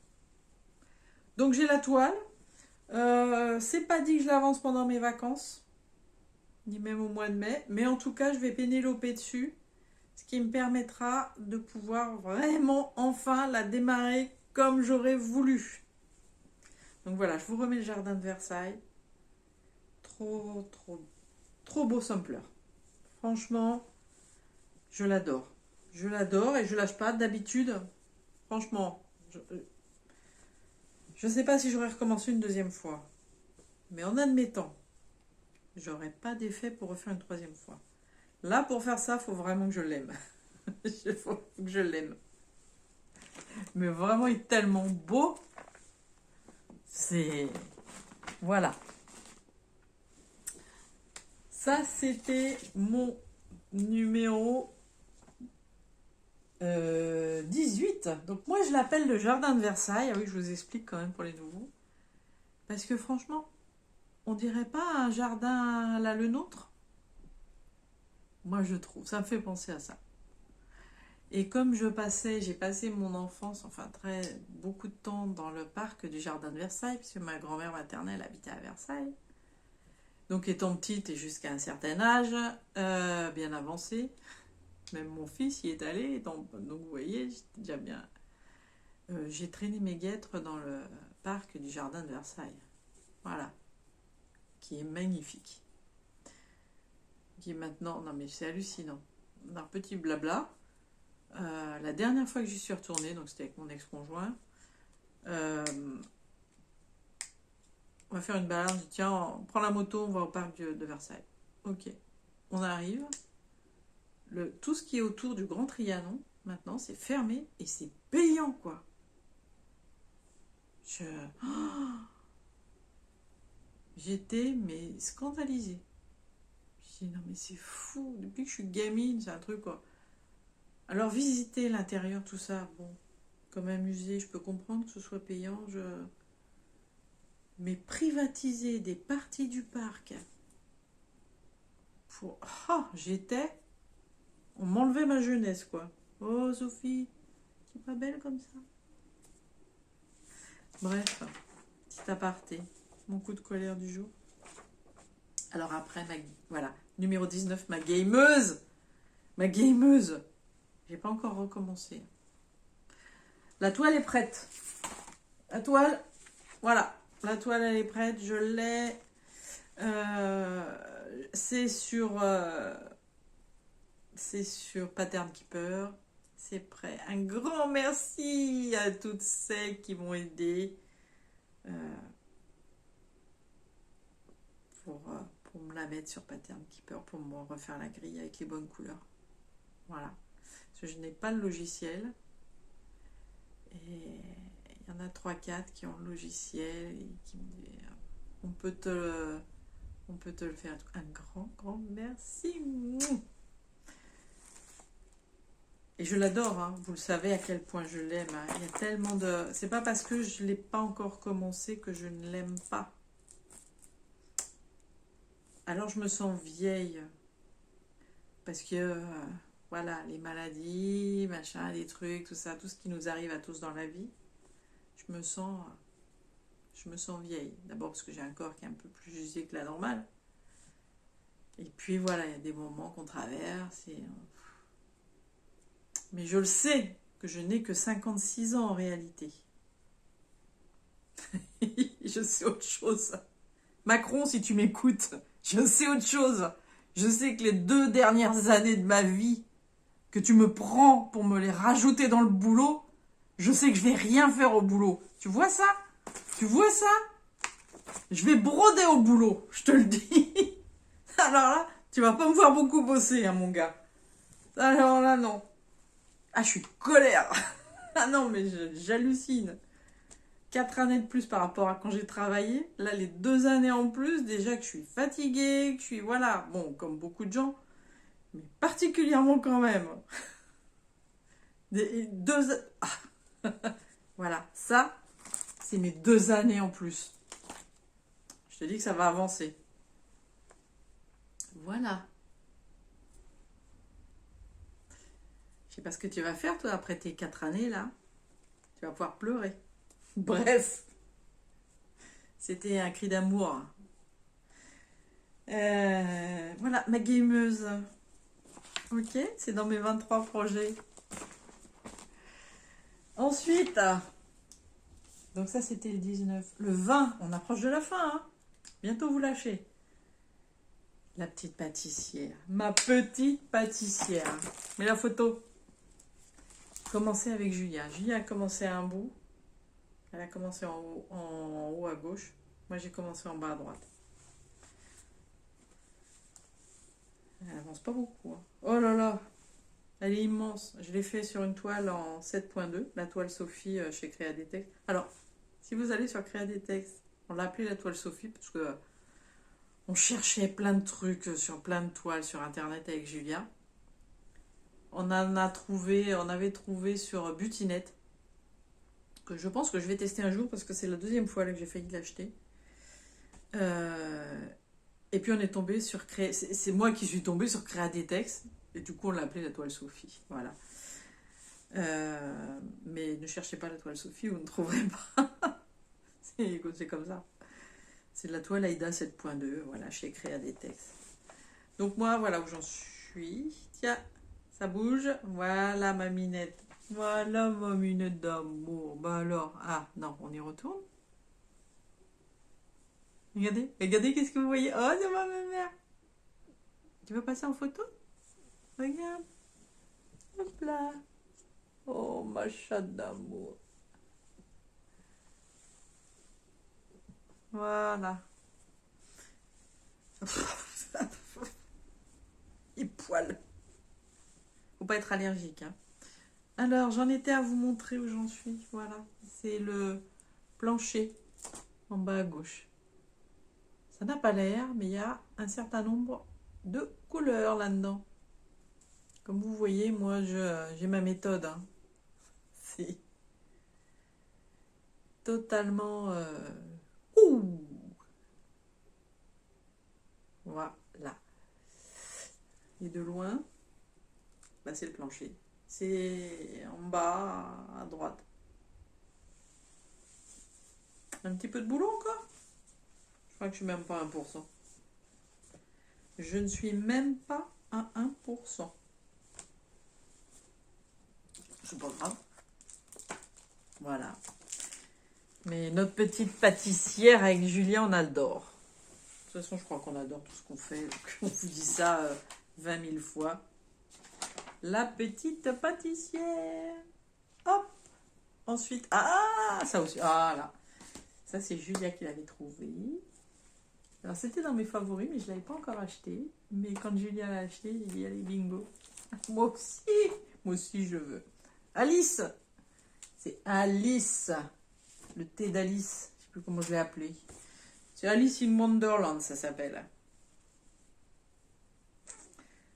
S1: Donc j'ai la toile. C'est pas dit que je l'avance pendant mes vacances, ni même au mois de mai, mais en tout cas je vais pénéloper dessus, ce qui me permettra de pouvoir vraiment enfin la démarrer comme j'aurais voulu. Donc voilà, je vous remets le jardin de Versailles. Trop, trop, trop beau sampler. Franchement, je l'adore. Je l'adore et je lâche pas. D'habitude, franchement, je sais pas si j'aurais recommencé une deuxième fois. Mais en admettant, j'aurais pas d'effet pour refaire une troisième fois. Là, pour faire ça, il faut vraiment que je l'aime. Il faut que je l'aime. Mais vraiment, il est tellement beau. C'est... Voilà. Ça, c'était mon numéro 18. Donc moi, je l'appelle le jardin de Versailles. Ah oui, je vous explique quand même pour les nouveaux. Parce que franchement, on dirait pas un jardin à la le nôtre. Moi, je trouve. Ça me fait penser à ça. Et comme j'ai passé mon enfance, enfin beaucoup de temps dans le parc du jardin de Versailles, puisque ma grand-mère maternelle habitait à Versailles. Donc étant petite et jusqu'à un certain âge, bien avancé, même mon fils y est allé, donc vous voyez, j'étais déjà bien. J'ai traîné mes guêtres dans le parc du jardin de Versailles. Voilà. Qui est magnifique. Qui est maintenant... Non mais c'est hallucinant. Un petit blabla. La dernière fois que j'y suis retournée, donc c'était avec mon ex-conjoint, on va faire une balade. On dit tiens, on prend la moto, on va au parc de Versailles. Ok. On arrive. Tout ce qui est autour du Grand Trianon, maintenant, c'est fermé et c'est payant, quoi. J'étais, mais scandalisée. Je dis, non, mais c'est fou. Depuis que je suis gamine, c'est un truc, quoi. Alors, visiter l'intérieur, tout ça, bon, comme un musée, je peux comprendre que ce soit payant. Mais privatiser des parties du parc pour... j'étais... On m'enlevait ma jeunesse, quoi. Oh, Sophie, t'es pas belle comme ça. Bref, petit aparté. Mon coup de colère du jour. Alors après, voilà, numéro 19, ma gameuse. Ma gameuse. J'ai pas encore recommencé. La toile est prête. La toile, voilà. La toile, elle est prête. Je l'ai. C'est sur Pattern Keeper. C'est prêt. Un grand merci à toutes celles qui m'ont aidé pour me la mettre sur Pattern Keeper, pour me refaire la grille avec les bonnes couleurs. Voilà. Parce que je n'ai pas le logiciel. Et il y en a 3-4 qui ont le logiciel et qui me disent on peut te le faire. Un grand, grand merci. Et je l'adore, hein. Vous le savez à quel point je l'aime. Hein. Il y a tellement de... C'est pas parce que je ne l'ai pas encore commencé que je ne l'aime pas. Alors je me sens vieille. Parce que, voilà, les maladies, machin, les trucs, tout ça, tout ce qui nous arrive à tous dans la vie. Je me sens Je me sens vieille. D'abord parce que j'ai un corps qui est un peu plus usé que la normale. Et puis voilà, il y a des moments qu'on traverse. Mais je le sais que je n'ai que 56 ans en réalité. Je sais autre chose. Macron, si tu m'écoutes, je sais autre chose. Je sais que les 2 dernières années de ma vie que tu me prends pour me les rajouter dans le boulot, je sais que je vais rien faire au boulot. Tu vois ça? Tu vois ça? Je vais broder au boulot, je te le dis. Alors là, tu vas pas me voir beaucoup bosser, hein, mon gars. Alors là, non. Ah, je suis colère. Ah non, mais j'hallucine. 4 années de plus par rapport à quand j'ai travaillé. Là, les 2 années en plus, déjà que je suis fatiguée, que je suis, voilà, bon, comme beaucoup de gens, mais particulièrement quand même. Des, 2, voilà, ça, c'est mes 2 années en plus. Je te dis que ça va avancer. Voilà. Je sais pas ce que tu vas faire, toi, après tes 4 années, là. Tu vas pouvoir pleurer. Bref. C'était un cri d'amour. Voilà, ma gameuse. Ok, c'est dans mes 23 projets. Ensuite, donc ça c'était le 19. Le 20, on approche de la fin. Hein. Bientôt vous lâchez. La petite pâtissière. Ma petite pâtissière. Mais la photo. Commencer avec Julia. Julia a commencé à un bout. Elle a commencé en haut à gauche. Moi j'ai commencé en bas à droite. Elle avance pas beaucoup. Hein. Oh là là, elle est immense. Je l'ai fait sur une toile en 7.2, la toile Sophie chez Créa des Textes. Alors, si vous allez sur Créa des Textes, on l'a appelée la toile Sophie parce que on cherchait plein de trucs sur plein de toiles sur internet avec Julia. On avait trouvé sur Butinette, que je pense que je vais tester un jour parce que c'est la 2e fois là, que j'ai failli l'acheter. Et puis on est tombé sur Créa. C'est moi qui suis tombée sur Créa des Textes. Et du coup, on l'a appelée la toile Sophie. Voilà. Mais ne cherchez pas la toile Sophie, vous ne trouverez pas. c'est comme ça. C'est de la toile Aïda 7.2, voilà, chez Créa des Textes. Donc moi, voilà où j'en suis. Tiens, ça bouge. Voilà ma minette. Voilà ma minette d'amour. Bah alors, ah non, on y retourne. Regardez, regardez qu'est-ce que vous voyez. Oh, c'est ma mère. Tu veux passer en photo? Regarde. Hop là. Oh, ma chatte d'amour. Voilà. Les poils. Faut pas être allergique. Hein. Alors, j'en étais à vous montrer où j'en suis. Voilà. C'est le plancher en bas à gauche. Ça n'a pas l'air, mais il y a un certain nombre de couleurs là-dedans. Comme vous voyez, moi, j'ai ma méthode. Hein. C'est totalement... Ouh. Voilà. Et de loin, bah, c'est le plancher. C'est en bas à droite. Un petit peu de boulot encore. Je crois que je suis même pas à 1%. Je ne suis même pas à 1%. C'est pas grave. Voilà. Mais notre petite pâtissière avec Julien, on adore. De toute façon, je crois qu'on adore tout ce qu'on fait. Donc on vous dit ça 20 000 fois. La petite pâtissière. Hop. Ensuite, ah, ça aussi. Ah là. Ça, c'est Julia qui l'avait trouvé. Alors, c'était dans mes favoris, mais je ne l'avais pas encore acheté. Mais quand Julia l'a acheté, j'ai dit, allez, bingo. Moi aussi, je veux. Alice. C'est Alice. Le thé d'Alice. Je ne sais plus comment je l'ai appelé. C'est Alice in Wonderland, ça s'appelle.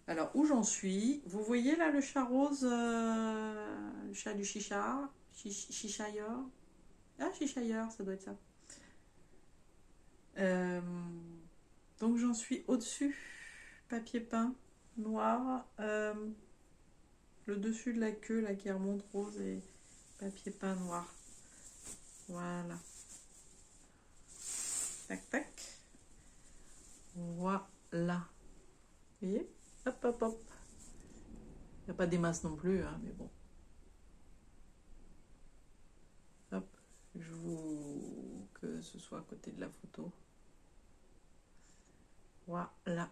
S1: Alors, où j'en suis? Vous voyez là le chat rose, le chat du chicha, chichailleur. Ah, chichailleur, ça doit être ça. Donc, j'en suis au-dessus. Papier peint, noir. Le dessus de la queue, là, qui remonte rose et papier peint noir. Voilà. Tac, tac. Voilà. Vous voyez? Hop, hop, hop. Il n'y a pas des masses non plus, hein, mais bon. Hop. Je vous... que ce soit à côté de la photo. Voilà.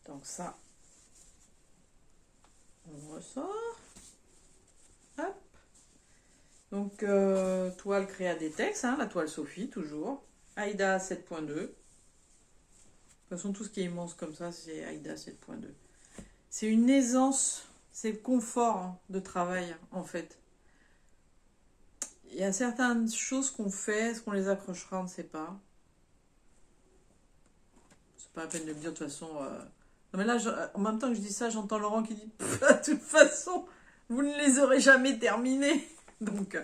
S1: Donc ça, on ressort. Hop. Donc, toile Créadetex, hein, la toile Sophie, toujours. Aïda 7.2. De toute façon, tout ce qui est immense comme ça, c'est Aïda 7.2. C'est une aisance, c'est le confort, hein, de travail, en fait. Il y a certaines choses qu'on fait, est-ce qu'on les accrochera, on ne sait pas. C'est pas la peine de le dire de toute façon. Non mais là, en même temps que je dis ça, j'entends Laurent qui dit de toute façon, vous ne les aurez jamais terminées. Donc,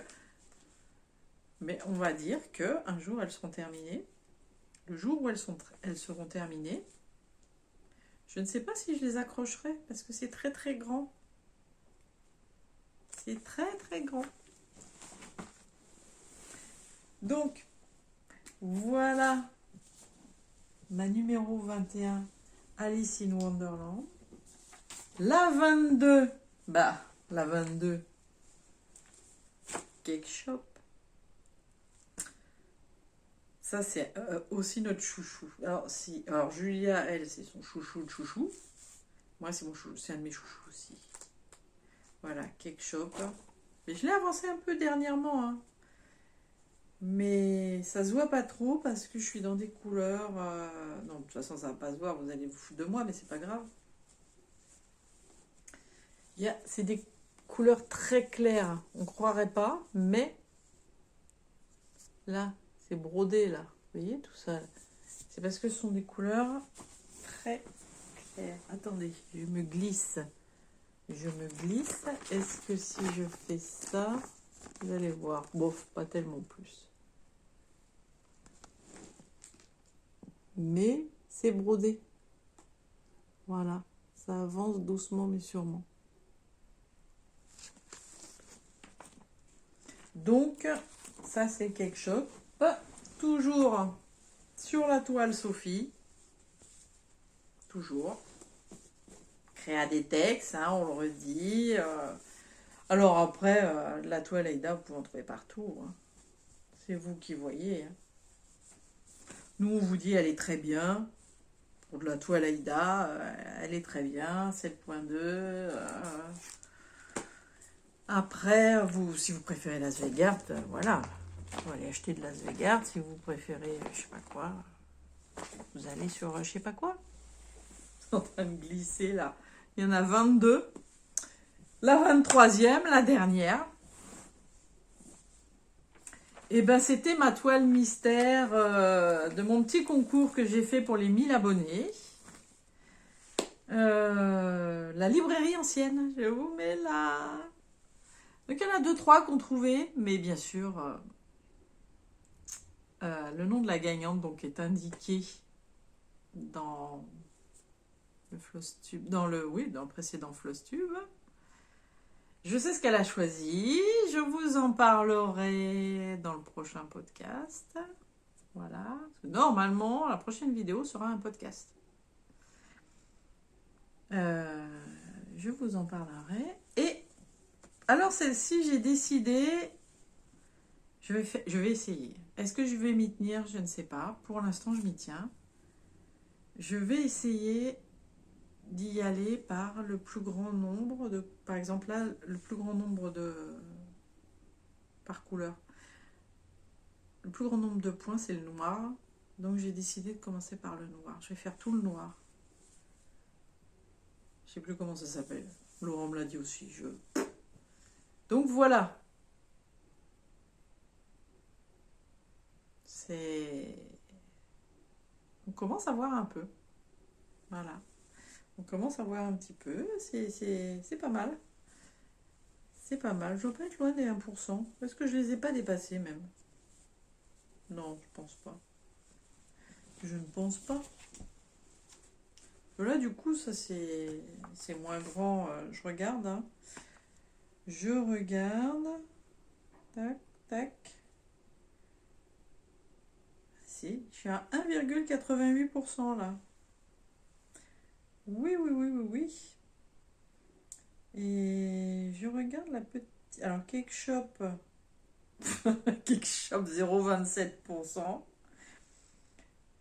S1: mais on va dire que un jour elles seront terminées. Le jour où elles seront terminées, je ne sais pas si je les accrocherai parce que c'est très très grand. C'est très très grand. Donc, voilà ma numéro 21, Alice in Wonderland. La 22, la 22, Cake Shop. Ça, c'est aussi notre chouchou. Alors, Julia, elle, c'est son chouchou de chouchou. Moi, c'est un de mes chouchous aussi. Voilà, Cake Shop. Mais je l'ai avancé un peu dernièrement, hein. Mais ça se voit pas trop parce que je suis dans des couleurs... Non, de toute façon, ça va pas se voir, vous allez vous foutre de moi, mais c'est pas grave. C'est des couleurs très claires, on croirait pas, mais là, c'est brodé, là. Vous voyez, tout ça. C'est parce que ce sont des couleurs très claires. Attendez, je me glisse. Est-ce que si je fais ça, vous allez voir. Bof, pas tellement plus. Mais c'est brodé. Voilà, ça avance doucement mais sûrement. Donc, ça c'est Cake Shop. Toujours sur la toile Sophie. Toujours. Créadetex, hein, on le redit. Alors après, la toile Aïda, vous pouvez en trouver partout, hein. C'est vous qui voyez, hein. Nous, on vous dit, elle est très bien. Pour de la toile Aïda, elle est très bien. 7.2. Après, si vous préférez Las Vegas, voilà. Vous allez acheter de Las Vegas. Si vous préférez, je sais pas quoi, vous allez sur je sais pas quoi. C'est en train de glisser là. Il y en a 22. La 23e, la dernière. Et ben c'était ma toile mystère de mon petit concours que j'ai fait pour les 1000 abonnés. La librairie ancienne, je vous mets là. Donc il y en a 2-3 qu'on trouvait, mais bien sûr, le nom de la gagnante donc, est indiqué dans le Flosstube, dans le précédent Flosstube. Je sais ce qu'elle a choisi, je vous en parlerai dans le prochain podcast. Voilà. Normalement, la prochaine vidéo sera un podcast. Je vous en parlerai. Et alors celle-ci, j'ai décidé, je vais essayer. Est-ce que je vais m'y tenir? Je ne sais pas. Pour l'instant, je m'y tiens. Je vais essayer d'y aller par le plus grand nombre de... Par exemple, là, le plus grand nombre de... par couleur. Le plus grand nombre de points, c'est le noir. Donc, j'ai décidé de commencer par le noir. Je vais faire tout le noir. Je ne sais plus comment ça s'appelle. Laurent me l'a dit aussi. Donc, voilà. On commence à voir un peu. Voilà. On commence à voir un petit peu. C'est pas mal. C'est pas mal. Je dois pas être loin des 1%. Parce que je les ai pas dépassés même. Non, je pense pas. Je ne pense pas. Là, du coup, ça c'est moins grand. Je regarde. Hein. Je regarde. Tac, tac. Si, je suis à 1,88% là. Oui, oui, oui, oui, oui. Et je regarde la petite... Alors, Cake Shop, Cake Shop 0,27%.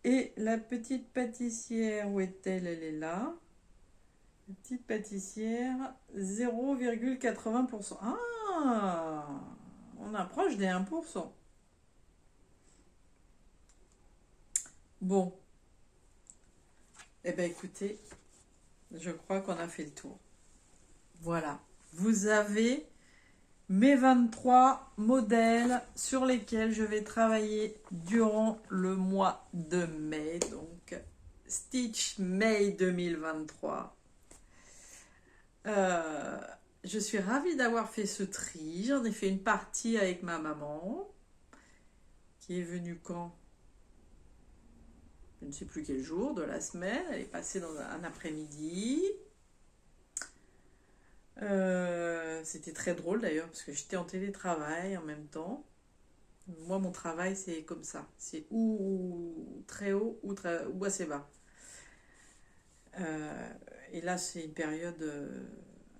S1: Et la petite pâtissière, où est-elle? Elle est là. La petite pâtissière, 0,80%. Ah, on approche des 1%. Bon, eh bien écoutez, je crois qu'on a fait le tour. Voilà. Vous avez mes 23 modèles sur lesquels je vais travailler durant le mois de mai. Donc, Stitch May 2023. Euh, je suis ravie d'avoir fait ce tri. J'en ai fait une partie avec ma maman, qui est venue quand? Je ne sais plus quel jour de la semaine. Elle est passée dans un après-midi. C'était très drôle d'ailleurs, parce que j'étais en télétravail en même temps. Moi, mon travail, c'est comme ça. C'est ou très haut ou assez bas. Euh, et là, c'est une période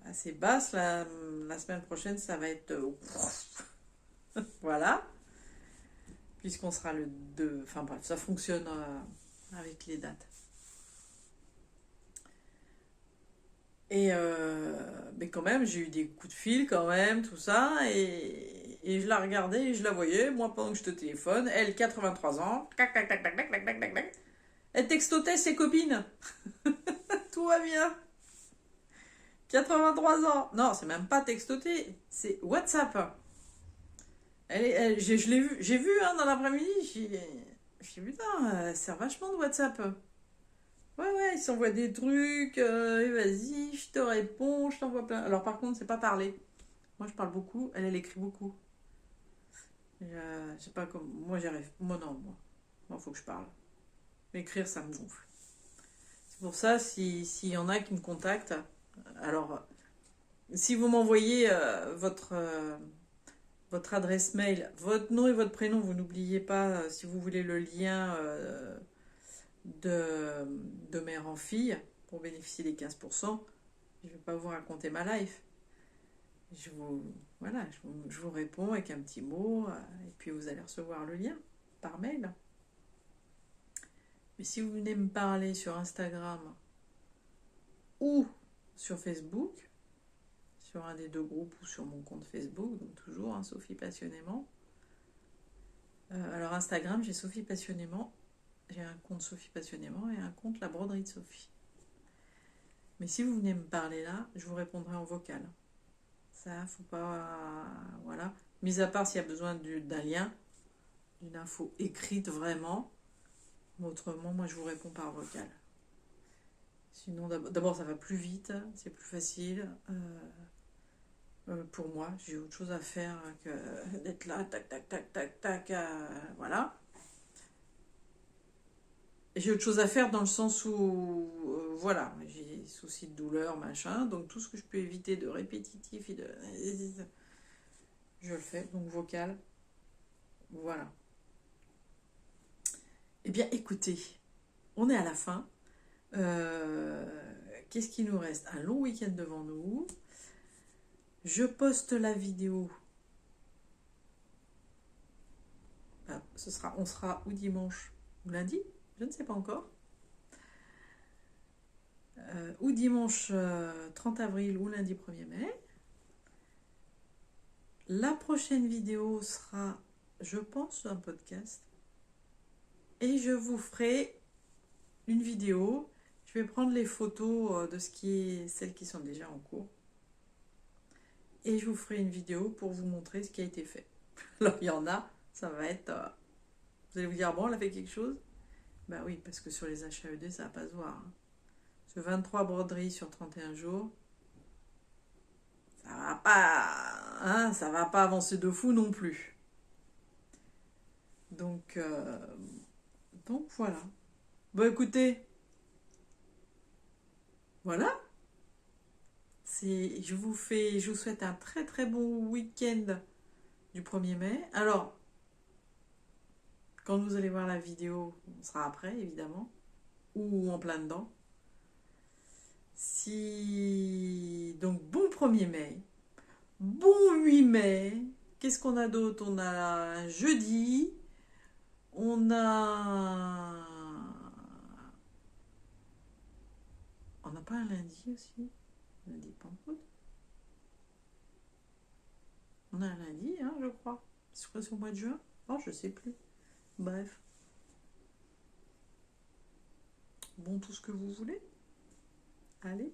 S1: assez basse. La semaine prochaine, ça va être... voilà. Puisqu'on sera le 2. Enfin bref, ça fonctionne avec les dates. Mais quand même, j'ai eu des coups de fil quand même, tout ça. Et je la regardais et je la voyais, moi, pendant que je te téléphone. Elle, 83 ans. Tac, tac, tac, tac, tac, tac, tac, tac, tac. Elle textotait ses copines. Tout va bien. 83 ans. Non, c'est même pas textoter, c'est WhatsApp. Je l'ai vu, j'ai vu hein, dans l'après-midi. J'ai dit, putain, elle sert vachement de WhatsApp. Ouais, ouais, il s'envoie des trucs, et vas-y, je te réponds, je t'envoie plein. Alors par contre, c'est pas parler. Moi, je parle beaucoup, elle écrit beaucoup. Je sais pas comment. Moi, j'y arrive. Moi, non, moi. Moi, faut que je parle. Écrire, ça me gonfle. C'est pour ça, s'il y en a qui me contactent, alors, si vous m'envoyez votre adresse mail, votre nom et votre prénom, vous n'oubliez pas, si vous voulez le lien de, de mère en fille pour bénéficier des 15%, je ne vais pas vous raconter ma life. Je vous, voilà, je vous réponds avec un petit mot et puis vous allez recevoir le lien par mail. Mais si vous venez me parler sur Instagram ou sur Facebook, sur un des deux groupes ou sur mon compte Facebook, donc toujours hein, Sophie Passionnément. Alors Instagram, j'ai Sophie Passionnément, j'ai un compte Sophie Passionnément et un compte La Broderie de Sophie. Mais si vous venez me parler là, je vous répondrai en vocal. Ça, faut pas. Voilà. Mis à part s'il y a besoin d'un lien, d'une info écrite vraiment. Mais autrement, moi, je vous réponds par vocal. Sinon, d'abord, ça va plus vite, c'est plus facile. Pour moi, j'ai autre chose à faire que d'être là, tac, tac, tac, tac, tac, voilà. J'ai autre chose à faire dans le sens où, voilà, j'ai des soucis de douleur, machin, donc tout ce que je peux éviter de répétitif et de... Je le fais, donc vocal, voilà. Eh bien, écoutez, on est à la fin. Euh, Qu'est-ce qu'il nous reste? Un long week-end devant nous. Je poste la vidéo. On sera ou dimanche ou lundi, je ne sais pas encore. Ou dimanche 30 avril ou lundi 1er mai. La prochaine vidéo sera, je pense, un podcast. Et je vous ferai une vidéo. Je vais prendre les photos de celles qui sont déjà en cours. Et je vous ferai une vidéo pour vous montrer ce qui a été fait. Alors il y en a, ça va être... vous allez vous dire, bon, elle a fait quelque chose? Bah oui, parce que sur les HAED, ça va pas se voir. Hein. Ce 23 broderies sur 31 jours, ça va pas avancer de fou non plus. Donc voilà. Bon écoutez, voilà. Je vous souhaite un très très bon week-end du 1er mai. Alors, Quand vous allez voir la vidéo, on sera après, évidemment, ou en plein dedans. Si... Donc, bon 1er mai, bon 8 mai, qu'est-ce qu'on a d'autre? On a jeudi, on a... On n'a pas un lundi aussi? Lundi Pentecôte? On a un lundi, hein, je crois. C'est quoi, c'est au mois de juin? Oh, je sais plus. Bref. Bon, tout ce que vous voulez. Allez.